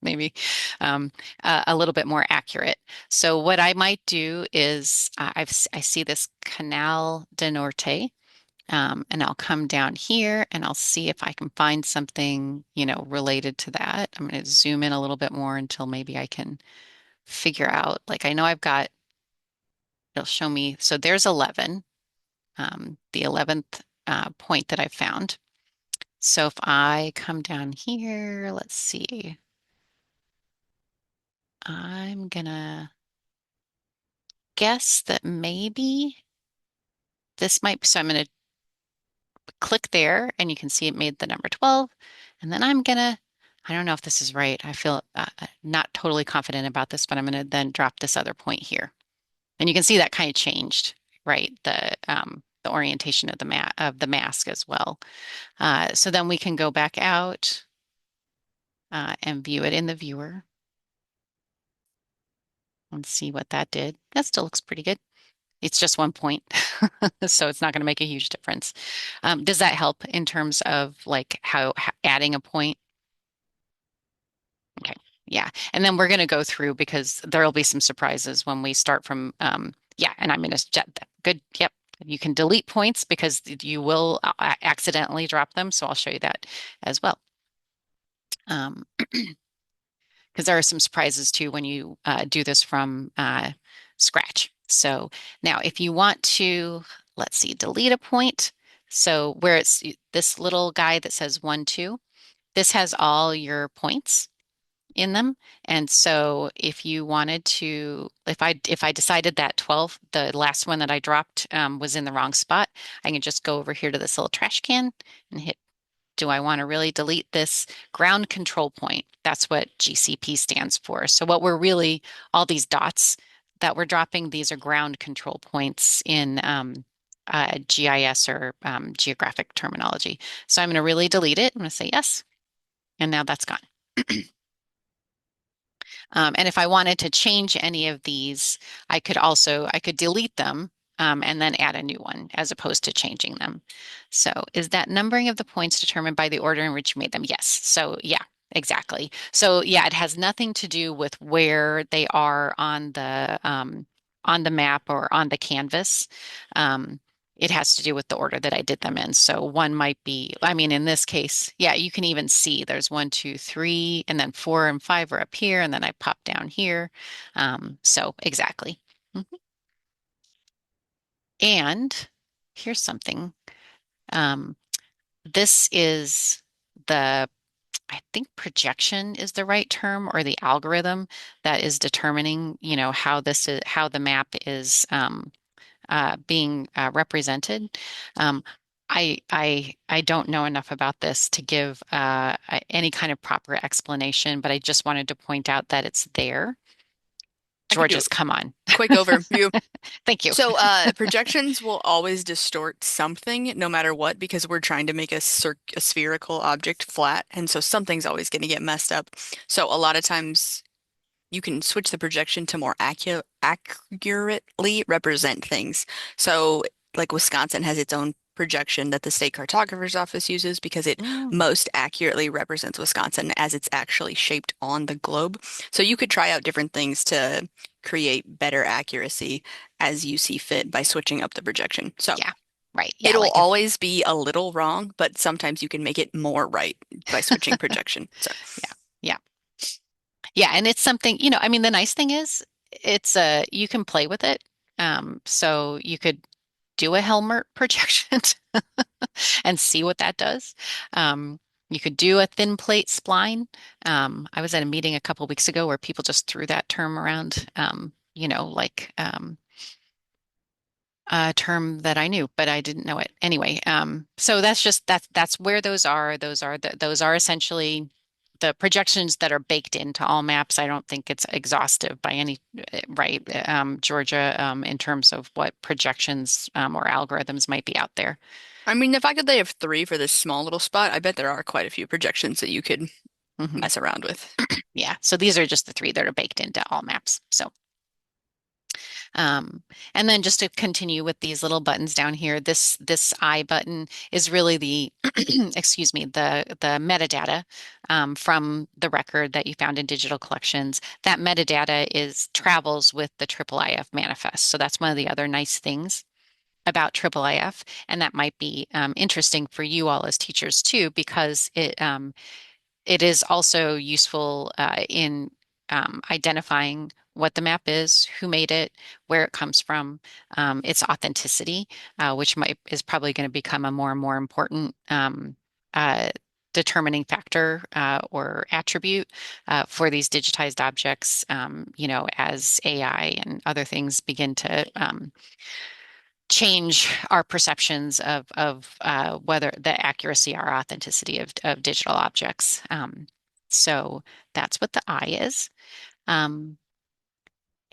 maybe a little bit more accurate. So what I might do is I see this Canal de Norte, and I'll come down here and I'll see if I can find something, related to that. I'm going to zoom in a little bit more until maybe I can figure out, like I know it'll show me. So there's 11, the 11th point that I found. So if I come down here, let's see. I'm gonna guess that maybe this might, so I'm gonna click there and you can see it made the number 12. And then I don't know if this is right. I feel not totally confident about this, but I'm going to then drop this other point here. And you can see that kind of changed, right? The orientation of the mask as well. So then we can go back out and view it in the viewer and see what that did. That still looks pretty good. It's just 1 point, so it's not going to make a huge difference. Does that help in terms of like how adding a point? Okay, yeah. And then we're going to go through because there'll be some surprises when we start from, yeah, and I'm going to jet that. Good. Yep. You can delete points because you will accidentally drop them. So I'll show you that as well. Because there are some surprises too when you do this from scratch. So now if you want to, let's see, delete a point. So where it's this little guy that says 1, 2, this has all your points in them. And so if you wanted to, if I decided that 12, the last one that I dropped was in the wrong spot, I can just go over here to this little trash can and hit, do I want to really delete this ground control point? That's what GCP stands for. So what we're really, all these dots that we're dropping, these are ground control points in GIS or geographic terminology. So I'm going to really delete it. I'm going to say yes. And now that's gone. And if I wanted to change any of these, I could delete them and then add a new one as opposed to changing them. So is that numbering of the points determined by the order in which you made them? Yes. So yeah, exactly. So yeah, it has nothing to do with where they are on the map or on the canvas. It has to do with the order that I did them in. So one might be, I mean, in this case, yeah, you can even see there's 1, 2, 3, and then 4 and 5 are up here, and then I pop down here. So exactly. Mhm. And here's something. This is I think projection is the right term, or the algorithm that is determining, how the map is being represented. Um, I don't know enough about this to give any kind of proper explanation, but I just wanted to point out that it's there. I could do George's, come on. quick overview. Thank you. So projections will always distort something no matter what because we're trying to make a spherical object flat, and so something's always going to get messed up. So a lot of times you can switch the projection to more accurately represent things. So like Wisconsin has its own projection that the state cartographer's office uses because it most accurately represents Wisconsin as it's actually shaped on the globe. So you could try out different things to create better accuracy as you see fit by switching up the projection. So Yeah, right. Yeah, it'll like always be a little wrong, but sometimes you can make it more right by switching projection. So yeah, yeah. Yeah, and it's something, I mean, the nice thing is you can play with it. So you could do a Helmert projection and see what that does. You could do a thin plate spline. I was at a meeting a couple weeks ago where people just threw that term around, like a term that I knew, but I didn't know it anyway. So that's where those are. Those are essentially the projections that are baked into all maps. I don't think it's exhaustive by any right, Georgia, in terms of what projections or algorithms might be out there. I mean, the fact that they have 3 for this small little spot, I bet there are quite a few projections that you could mess around with. Yeah, so these are just the 3 that are baked into all maps. So, and then just to continue with these little buttons down here, this I button is really the, excuse me, the metadata from the record that you found in digital collections. That metadata travels with the IIIF manifest. So that's one of the other nice things about IIIF, and that might be interesting for you all as teachers too, because it is also useful in identifying what the map is, who made it, where it comes from, its authenticity, which is probably going to become a more and more important uh, determining factor or attribute for these digitized objects, as AI and other things begin to change our perceptions of whether the accuracy or authenticity of digital objects. So that's what the I is. Um,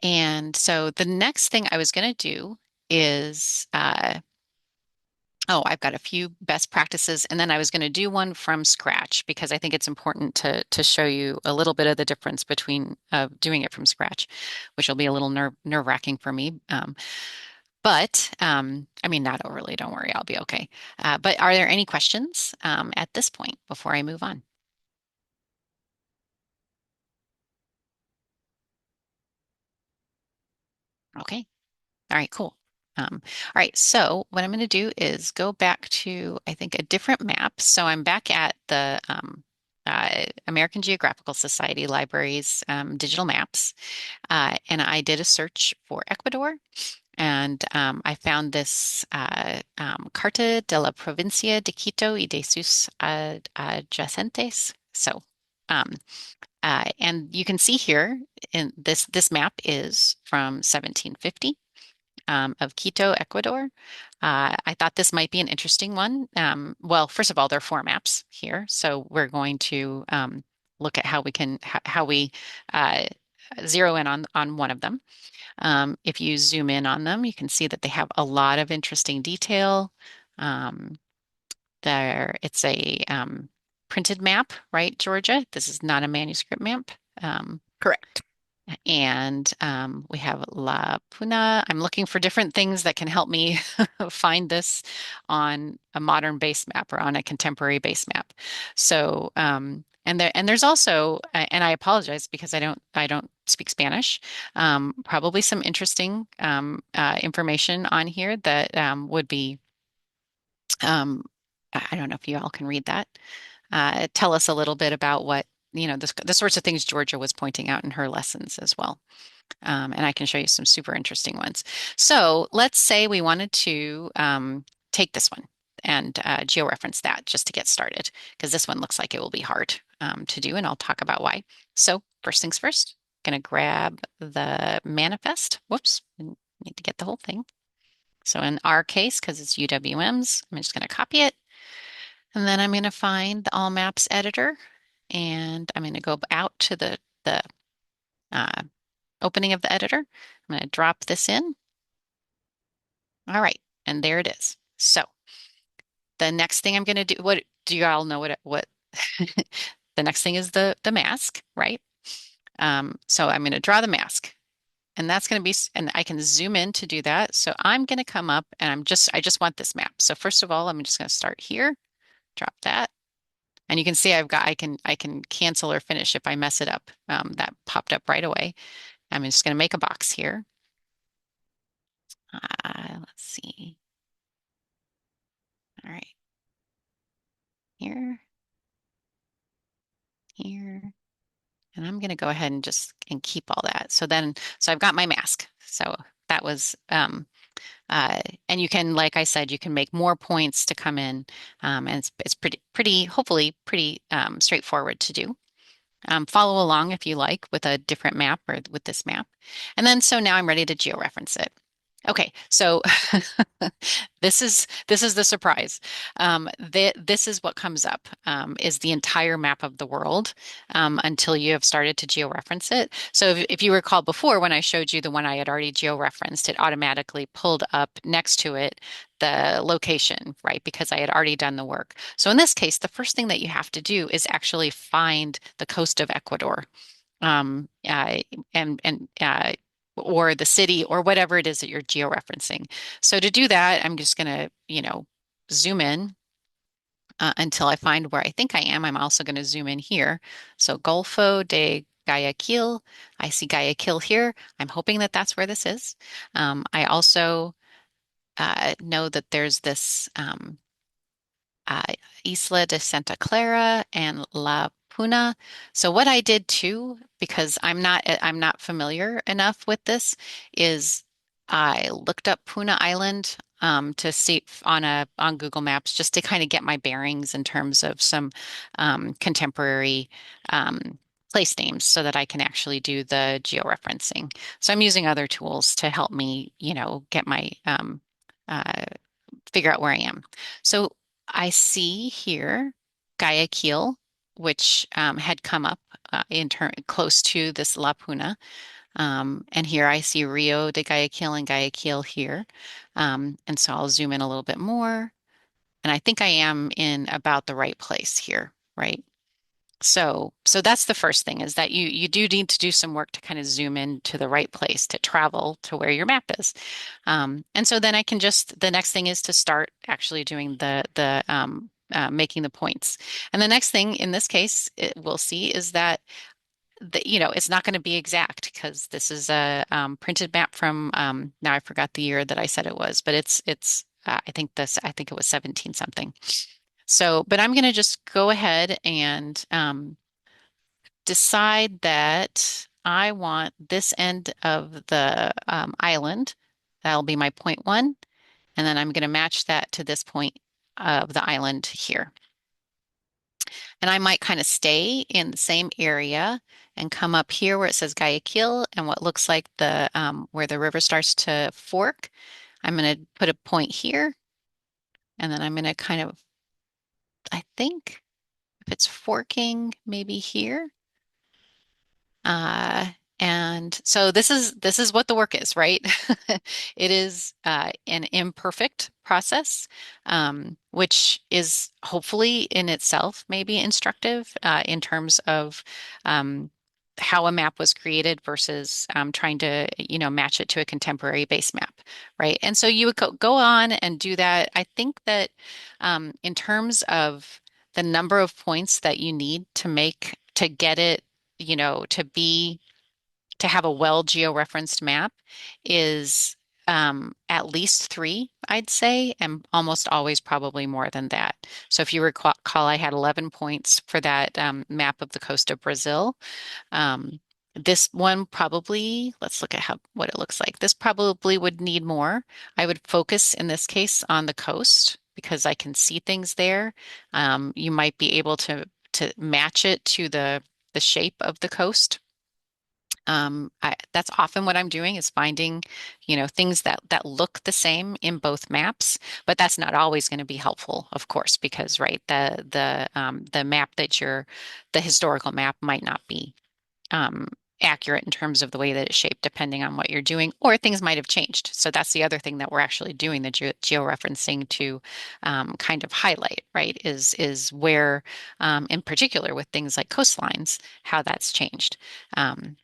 and so the next thing I was going to do is, oh, I've got a few best practices, and then I was going to do one from scratch because I think it's important to show you a little bit of the difference between doing it from scratch, which will be a little nerve-wracking for me. But I mean, not overly, don't worry, I'll be okay. But are there any questions at this point before I move on? Okay. All right, cool. All right, so what I'm going to do is go back to, I think, a different map. So I'm back at the American Geographical Society Libraries digital maps, and I did a search for Ecuador, and I found this Carta de la Provincia de Quito y de sus adyacentes. So, um, and you can see here in this map is from 1750 of Quito, Ecuador. I thought this might be an interesting one. Well, first of all, there are four maps here, so we're going to look at how we can how we zero in on one of them. If you zoom in on them, you can see that they have a lot of interesting detail. Um, it's a printed map, right, Georgia? This is not a manuscript map. Correct. And we have La Puna. I'm looking for different things that can help me find this on a modern base map or on a contemporary base map. So, there's also, and I apologize because I don't speak Spanish. Probably some interesting information on here that would be. I don't know if you all can read that. Tell us a little bit about what, the sorts of things Georgia was pointing out in her lessons as well. And I can show you some super interesting ones. So let's say we wanted to take this one and georeference that just to get started, because this one looks like it will be hard to do, and I'll talk about why. So first things first, going to grab the manifest. Whoops, I need to get the whole thing. So in our case, because it's UWM's, I'm just going to copy it. And then I'm going to find the All Maps editor, and I'm going to go out to the uh, opening of the editor. I'm going to drop this in. All right, and there it is. So the next thing I'm going to do, what do you all know what the next thing is the mask, right? So I'm going to draw the mask, and that's going to be, and I can zoom in to do that. So I'm going to come up and I just want this map. So first of all, I'm just going to start here, drop that. And you can see I can cancel or finish if I mess it up. That popped up right away. I'm just going to make a box here. Let's see. All right. Here, here. And I'm going to go ahead and keep all that. So I've got my mask. So that was, and you can, like I said, you can make more points to come in. And it's hopefully pretty straightforward to do. Follow along if you like with a different map or with this map. And then, so now I'm ready to georeference it. Okay, so this is the surprise. This is what comes up is the entire map of the world until you have started to georeference it. So if you recall before when I showed you the one I had already georeferenced, it automatically pulled up next to it the location, right? Because I had already done the work. So in this case, the first thing that you have to do is actually find the coast of Ecuador. And or the city or whatever it is that you're georeferencing. So to do that, I'm just going to, zoom in until I find where I think I am. I'm also going to zoom in here. So Golfo de Guayaquil. I see Guayaquil here. I'm hoping that that's where this is. I also know that there's this uh, Isla de Santa Clara and La Puna. So what I did too, because I'm not familiar enough with this, is I looked up Puna Island to see on Google Maps just to kind of get my bearings in terms of some contemporary place names so that I can actually do the georeferencing. So I'm using other tools to help me, get my figure out where I am. So I see here Guayaquil, which had come up close to this La Puna. And here I see Rio de Guayaquil and Guayaquil here. And so I'll zoom in a little bit more. And I think I am in about the right place here, right? So that's the first thing, is that you do need to do some work to kind of zoom in to the right place, to travel to where your map is. And so then I can the next thing is to start actually doing the making the points. And the next thing in this case we'll see is that it's not going to be exact, because this is a printed map from now I forgot the year that I said it was, but it's I think it was 17 something. So, but I'm going to just go ahead and decide that I want this end of the island. That'll be my point one. And then I'm going to match that to this point of the island here. And I might kind of stay in the same area and come up here where it says Guayaquil and what looks like the where the river starts to fork. I'm going to put a point here. And then I'm going to kind of, I think if it's forking, maybe here. And so this is what the work is, right? It is an imperfect process, which is hopefully in itself maybe instructive in terms of how a map was created versus trying to, match it to a contemporary base map, right? And so you would go on and do that. I think that in terms of the number of points that you need to get it, to have a well georeferenced map is at least 3, I'd say, and almost always probably more than that. So if you recall, I had 11 points for that map of the coast of Brazil. This one probably, let's look at what it looks like. This probably would need more. I would focus in this case on the coast because I can see things there. You might be able to match it to the shape of the coast. That's often what I'm doing, is finding, things that look the same in both maps, but that's not always going to be helpful, of course, because right, the map the historical map might not be accurate in terms of the way that it's shaped, depending on what you're doing, or things might have changed. So that's the other thing that we're actually doing the georeferencing to kind of highlight, right? Is where, in particular with things like coastlines, how that's changed.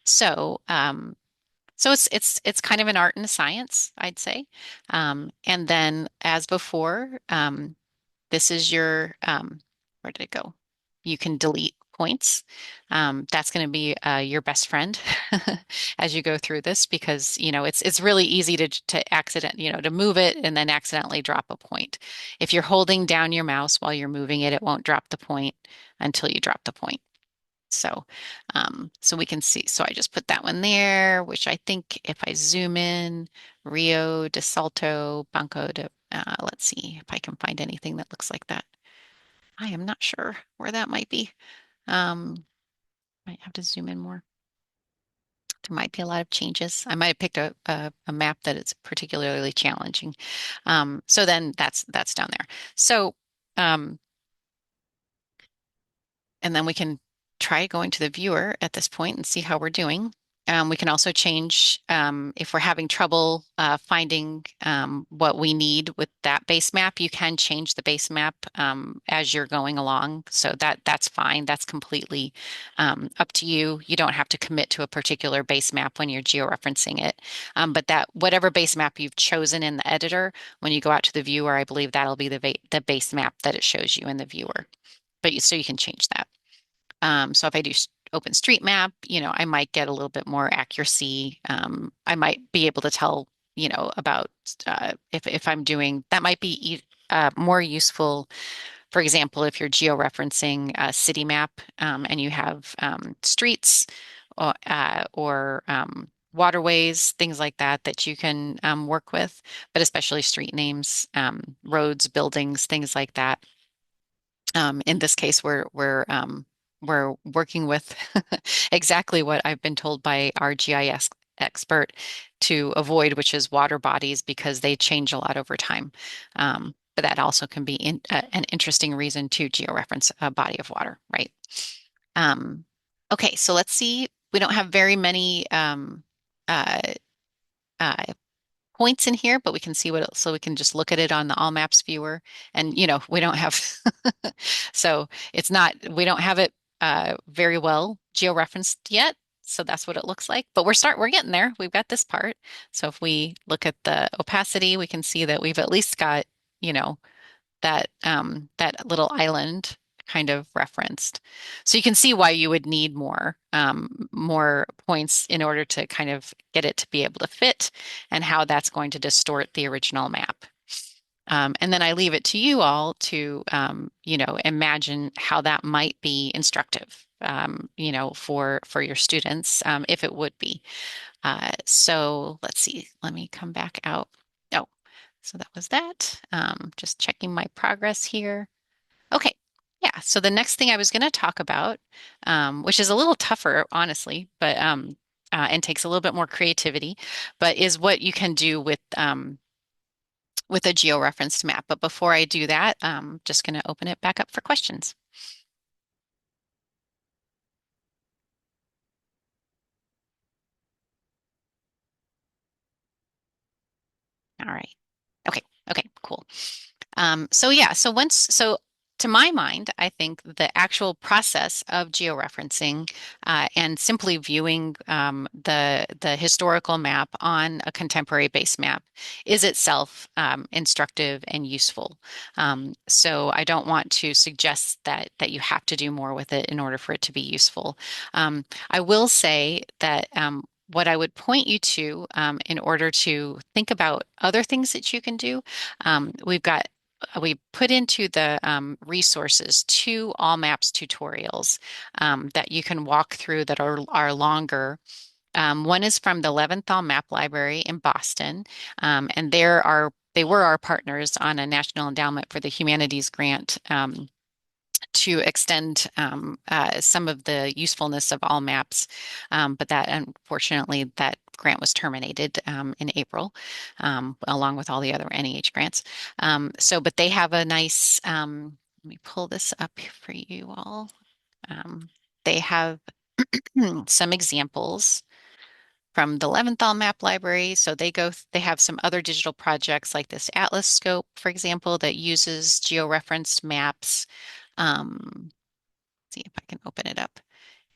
So it's kind of an art and a science, I'd say. And then, as before, this is your where did it go? You can delete points. That's going to be your best friend as you go through this, because it's really easy to accident to move it and then accidentally drop a point. If you're holding down your mouse while you're moving it, it won't drop the point until you drop the point. So, so we can see. So I just put that one there, which I think if I zoom in, Rio de Salto, Banco de, let's see if I can find anything that looks like that. I am not sure where that might be. Might have to zoom in more. There might be a lot of changes. I might have picked a map that is particularly challenging. So then that's down there. So, and then we can try going to the viewer at this point and see how we're doing. We can also change if we're having trouble finding what we need with that base map. You can change the base map as you're going along, so that's fine. That's completely up to you. You don't have to commit to a particular base map when you're georeferencing it. But that whatever base map you've chosen in the editor, when you go out to the viewer, I believe that'll be the base map that it shows you in the viewer. But so you can change that. So if I do OpenStreetMap, I might get a little bit more accuracy. I might be able to tell, about if I'm doing that might be more useful. For example, if you're georeferencing a city map and you have streets or waterways, things like that you can work with, but especially street names, roads, buildings, things like that. In this case, we're working with exactly what I've been told by our expert to avoid, which is water bodies, because they change a lot over time. But that also can be an interesting reason to georeference a body of water, right? Okay, so let's see. We don't have very many uh, uh, points in here, but we can see what else, so we can just look at it on the All Maps viewer. And we don't have so it's not, we don't have it very well georeferenced yet. So that's what it looks like. But we're getting there. We've got this part. So if we look at the opacity, we can see that we've at least got, that little island kind of referenced. So you can see why you would need more points in order to kind of get it to be able to fit, and how that's going to distort the original map. And then I leave it to you all to, imagine how that might be instructive, for your students, if it would be. So let's see. Let me come back out. Oh, so that was that. Just checking my progress here. Okay. Yeah. So the next thing I was going to talk about, which is a little tougher, honestly, but and takes a little bit more creativity, but is what you can do with a georeferenced map. But before I do that, I'm just going to open it back up for questions. All right. Okay. Okay, cool. So to my mind, I think the actual process of georeferencing and simply viewing the historical map on a contemporary base map is itself instructive and useful. So I don't want to suggest that you have to do more with it in order for it to be useful. I will say that what I would point you to in order to think about other things that you can do, we put into the resources 2 All Maps tutorials that you can walk through that are longer. One is from the 11th All Map Library in Boston, and they were our partners on a National Endowment for the Humanities grant to extend some of the usefulness of all maps, but that unfortunately that grant was terminated in April, along with all the other NEH grants. But they have a nice. Let me pull this up for you all. They have some examples from the 11th All Map Library. So they have some other digital projects like this Atlas Scope, for example, that uses georeferenced maps. See if I can open it up.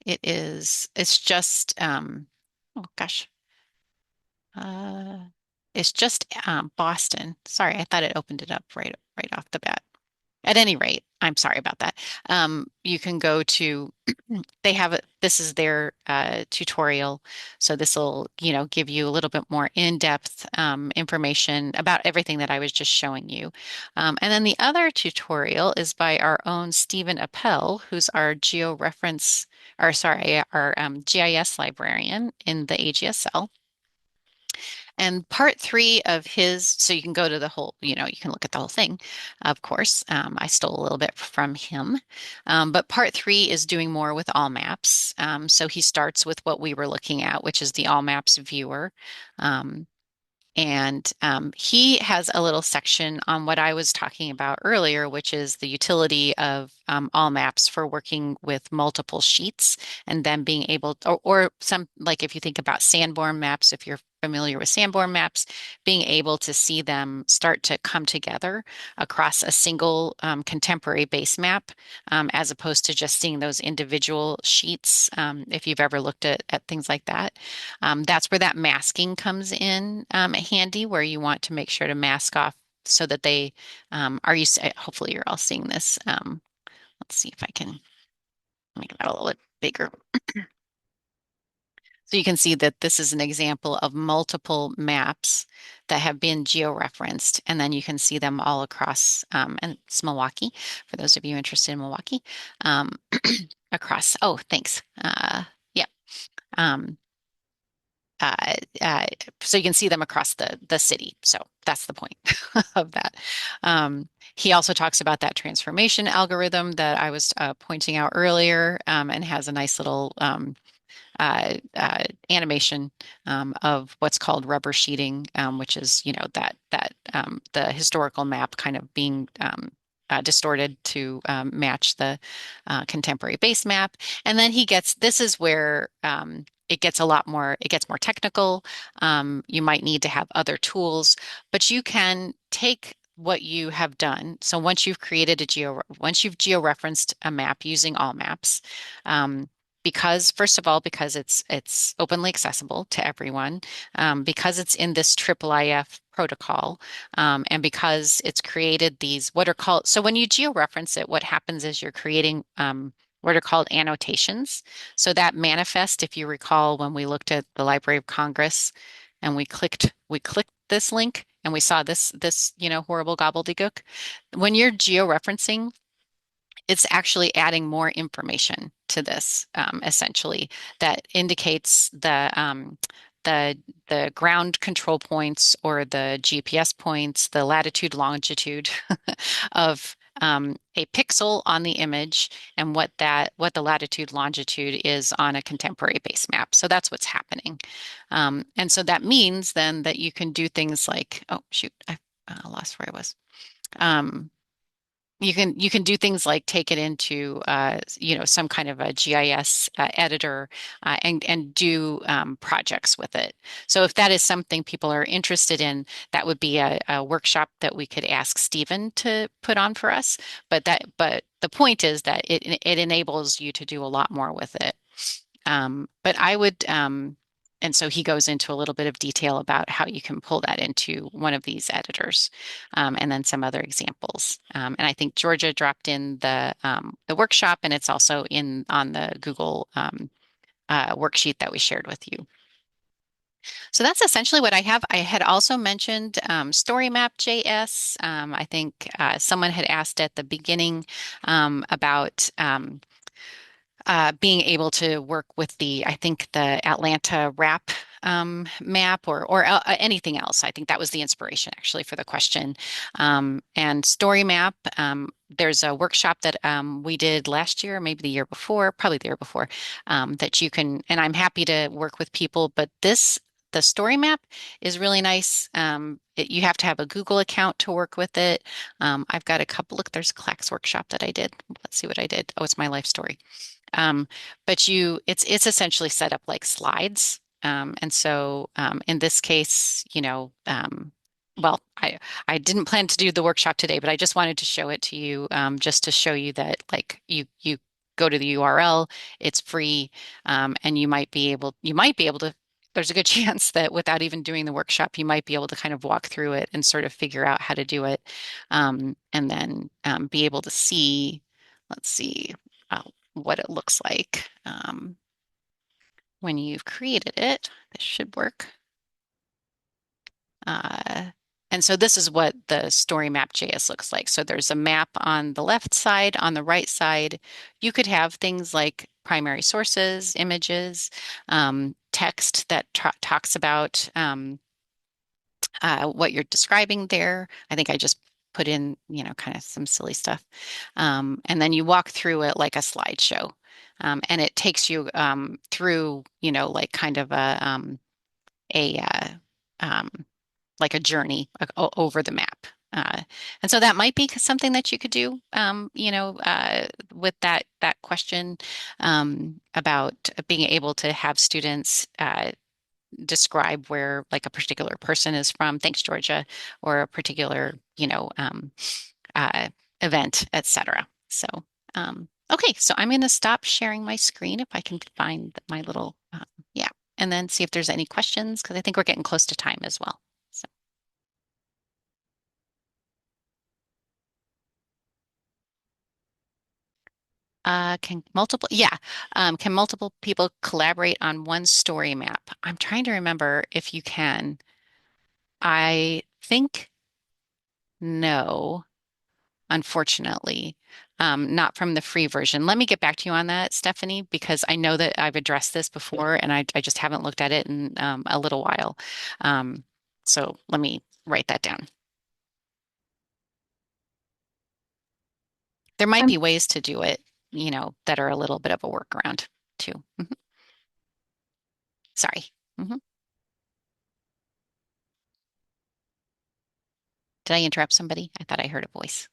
It's just, oh gosh. It's just Boston. Sorry, I thought it opened it up right off the bat. At any rate, I'm sorry about that. You can go to, this is their tutorial. So this will, give you a little bit more in-depth information about everything that I was just showing you. And then the other tutorial is by our own Stephen Appel, who's our our GIS librarian in the AGSL. And part 3 of his, so you can go to the whole, you can look at the whole thing, of course. I stole a little bit from him. But part 3 is doing more with all maps. So he starts with what we were looking at, which is the all maps viewer. And he has a little section on what I was talking about earlier, which is the utility of all maps for working with multiple sheets and then being able, or some, like if you think about Sanborn maps, if you're familiar with Sanborn maps, being able to see them start to come together across a single contemporary base map, as opposed to just seeing those individual sheets. If you've ever looked at things like that, that's where that masking comes in handy, where you want to make sure to mask off so that they hopefully you're all seeing this. Let's see if I can make that a little bit bigger. So you can see that this is an example of multiple maps that have been georeferenced, and then you can see them all across, and it's Milwaukee, for those of you interested in Milwaukee, across, oh, thanks. Yeah. So you can see them across the city. So that's the point of that. He also talks about that transformation algorithm that I was pointing out earlier, and has a nice little animation of what's called rubber sheeting, which is, that the historical map kind of being distorted to match the contemporary base map. And then this is where it gets it gets more technical. You might need to have other tools, but you can take what you have done. So once you've once you've georeferenced a map using all maps, because first of all, because it's openly accessible to everyone, because it's in this IIIF protocol, and because it's created these what are called, so when you georeference it, what happens is you're creating what are called annotations. So that manifest, if you recall, when we looked at the Library of Congress and we clicked this link and we saw this horrible gobbledygook. When you're georeferencing, it's actually adding more information to this, essentially, that indicates the the ground control points or the GPS points, the latitude, longitude of a pixel on the image and what the latitude, longitude is on a contemporary base map. So that's what's happening. And so that means then that you can do things like, oh shoot, I lost where I was. You can do things like take it into some kind of a GIS editor, and do projects with it. So if that is something people are interested in, that would be a workshop that we could ask Stephen to put on for us. But the point is that it enables you to do a lot more with it. But I would, and so he goes into a little bit of detail about how you can pull that into one of these editors, and then some other examples. And I think Georgia dropped in the workshop, and it's also on the Google worksheet that we shared with you. So that's essentially what I have. I had also mentioned StoryMap.js. I think someone had asked at the beginning about being able to work with I think the Atlanta wrap map or anything else. I think that was the inspiration actually for the question. And Story Map, there's a workshop that we did last year, maybe the year before, probably the year before, that you can, and I'm happy to work with people, but the story map is really nice. You have to have a Google account to work with it. I've got a couple, look, there's a CLACS workshop that I did. Let's see what I did. Oh, it's my life story. But it's essentially set up like slides. And so in this case, well, I didn't plan to do the workshop today, but I just wanted to show it to you, just to show you that like you go to the URL, it's free, and you might be able to. There's a good chance that without even doing the workshop, you might be able to kind of walk through it and sort of figure out how to do it, and then be able to see. Let's see. What it looks like when you've created it. This should work. And so this is what the story map.js looks like. So there's a map on the left side, on the right side. You could have things like primary sources, images, text that talks about what you're describing there. I think I just put in, kind of some silly stuff. And then you walk through it like a slideshow. And it takes you through, like kind of a like a journey over the map. And so that might be something that you could do, with that question about being able to have students describe where like a particular person is from. Thanks, Georgia, or a particular, uh, event, etc. So, okay, so I'm going to stop sharing my screen if I can find my little, yeah, and then see if there's any questions because I think we're getting close to time as well. So, can multiple people collaborate on one story map? I'm trying to remember if you can. I think no. Unfortunately, not from the free version. Let me get back to you on that, Stephanie, because I know that I've addressed this before and I just haven't looked at it in a little while. So let me write that down. There might be ways to do it, that are a little bit of a workaround too. Sorry. Mhm. Did I interrupt somebody? I thought I heard a voice.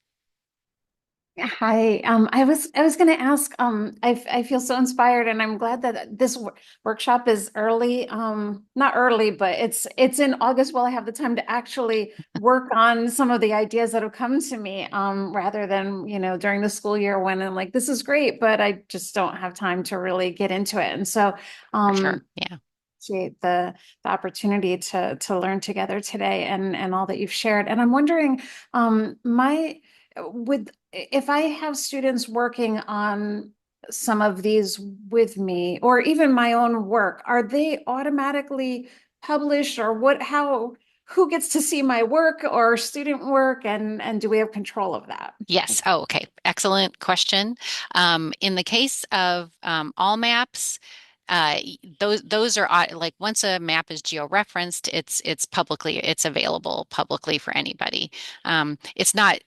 Hi, I was going to ask, I feel so inspired and I'm glad that this workshop is early, not early, but it's in August while I have the time to actually work on some of the ideas that have come to me, rather than, during the school year when I'm like, this is great, but I just don't have time to really get into it. And so, For sure. Yeah. appreciate the opportunity to learn together today and all that you've shared. And I'm wondering, my with if I have students working on some of these with me, or even my own work, are they automatically published, or who gets to see my work or student work, and do we have control of that? Yes. Oh, okay. Excellent question. In the case of all maps, those are like once a map is georeferenced, it's available publicly for anybody. It's not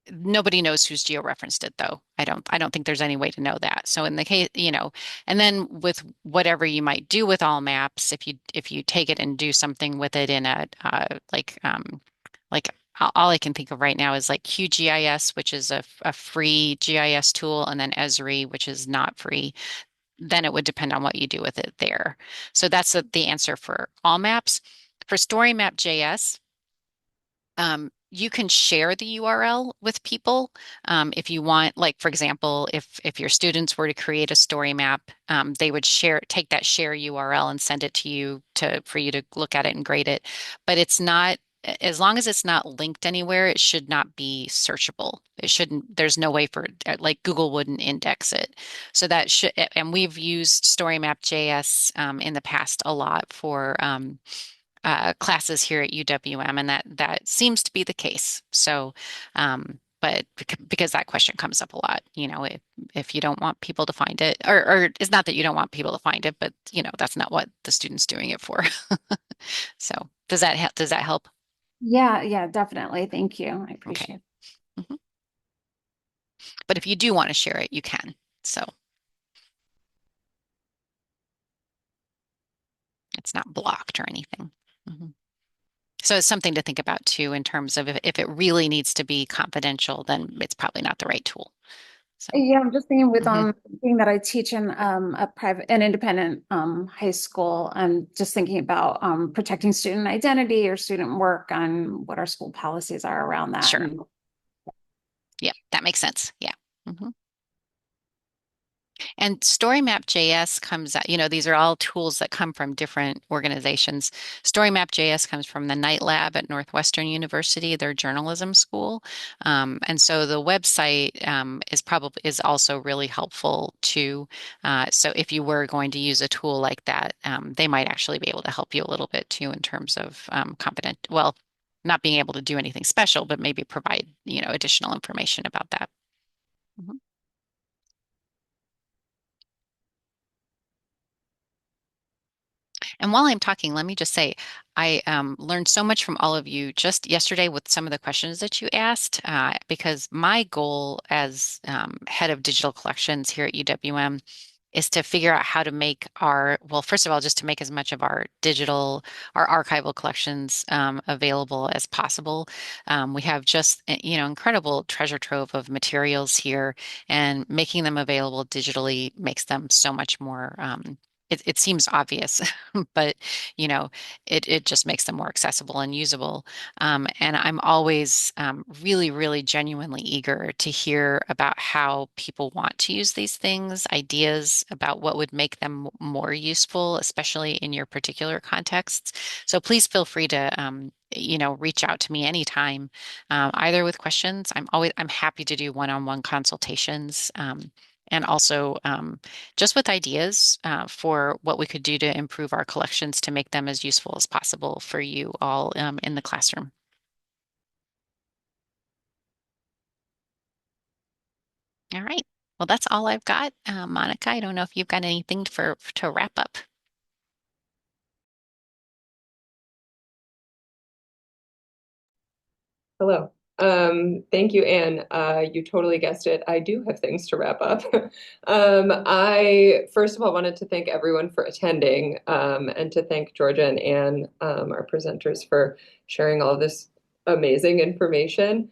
nobody knows who's georeferenced it though. I don't think there's any way to know that. So in the case, and then with whatever you might do with all maps, if you take it and do something with it in a like all I can think of right now is like QGIS, which is a free GIS tool, and then Esri, which is not free. Then it would depend on what you do with it there. So that's the answer for all maps. For StoryMap.js, you can share the URL with people if you want. Like for example, if your students were to create a story map, they would take that share URL and send it to you for you to look at it and grade it. But it's not, as long as it's not linked anywhere, it should not be searchable. It shouldn't. There's no way for like Google wouldn't index it. So that should. And we've used StoryMap.js in the past a lot for classes here at UWM, and that seems to be the case. So, but because that question comes up a lot, if you don't want people to find it, or it's not that you don't want people to find it, but that's not what the student's doing it for. So, does that help? Yeah, definitely. Thank you. I Okay. appreciate it. Mhm. But if you do want to share it, you can. So it's not blocked or anything. Mhm. So it's something to think about too in terms of if it really needs to be confidential, then it's probably not the right tool. So, Yeah, I'm just thinking with mhm. being that I teach in an independent high school. I'm just thinking about protecting student identity or student work, on what our school policies are around that. Sure. And Yeah, that makes sense. Yeah. Mhm. And StoryMap.js comes out, these are all tools that come from different organizations. StoryMap.js comes from the Night Lab at Northwestern University, their journalism school. And so the website is also really helpful too. So if you were going to use a tool like that, they might actually be able to help you a little bit too in terms of well, not being able to do anything special, but maybe provide, additional information about that. Mhm. And while I'm talking, let me just say, I learned so much from all of you just yesterday with some of the questions that you asked, because my goal as head of digital collections here at UWM is to figure out how to make well, first of all, just to make as much of our archival collections available as possible. We have just, incredible treasure trove of materials here, and making them available digitally makes them so much more it seems obvious, but it just makes them more accessible and usable. And I'm always really, really genuinely eager to hear about how people want to use these things, ideas about what would make them more useful, especially in your particular contexts. So please feel free to reach out to me anytime, either with questions. I'm happy to do one-on-one consultations. And also just with ideas for what we could do to improve our collections to make them as useful as possible for you all in the classroom. All right. Well, that's all I've got. Monica, I don't know if you've got anything to wrap up. Hello. Thank you, Anne. You totally guessed it. I do have things to wrap up. I first of all wanted to thank everyone for attending, and to thank Georgia and Anne, our presenters, for sharing all this amazing information.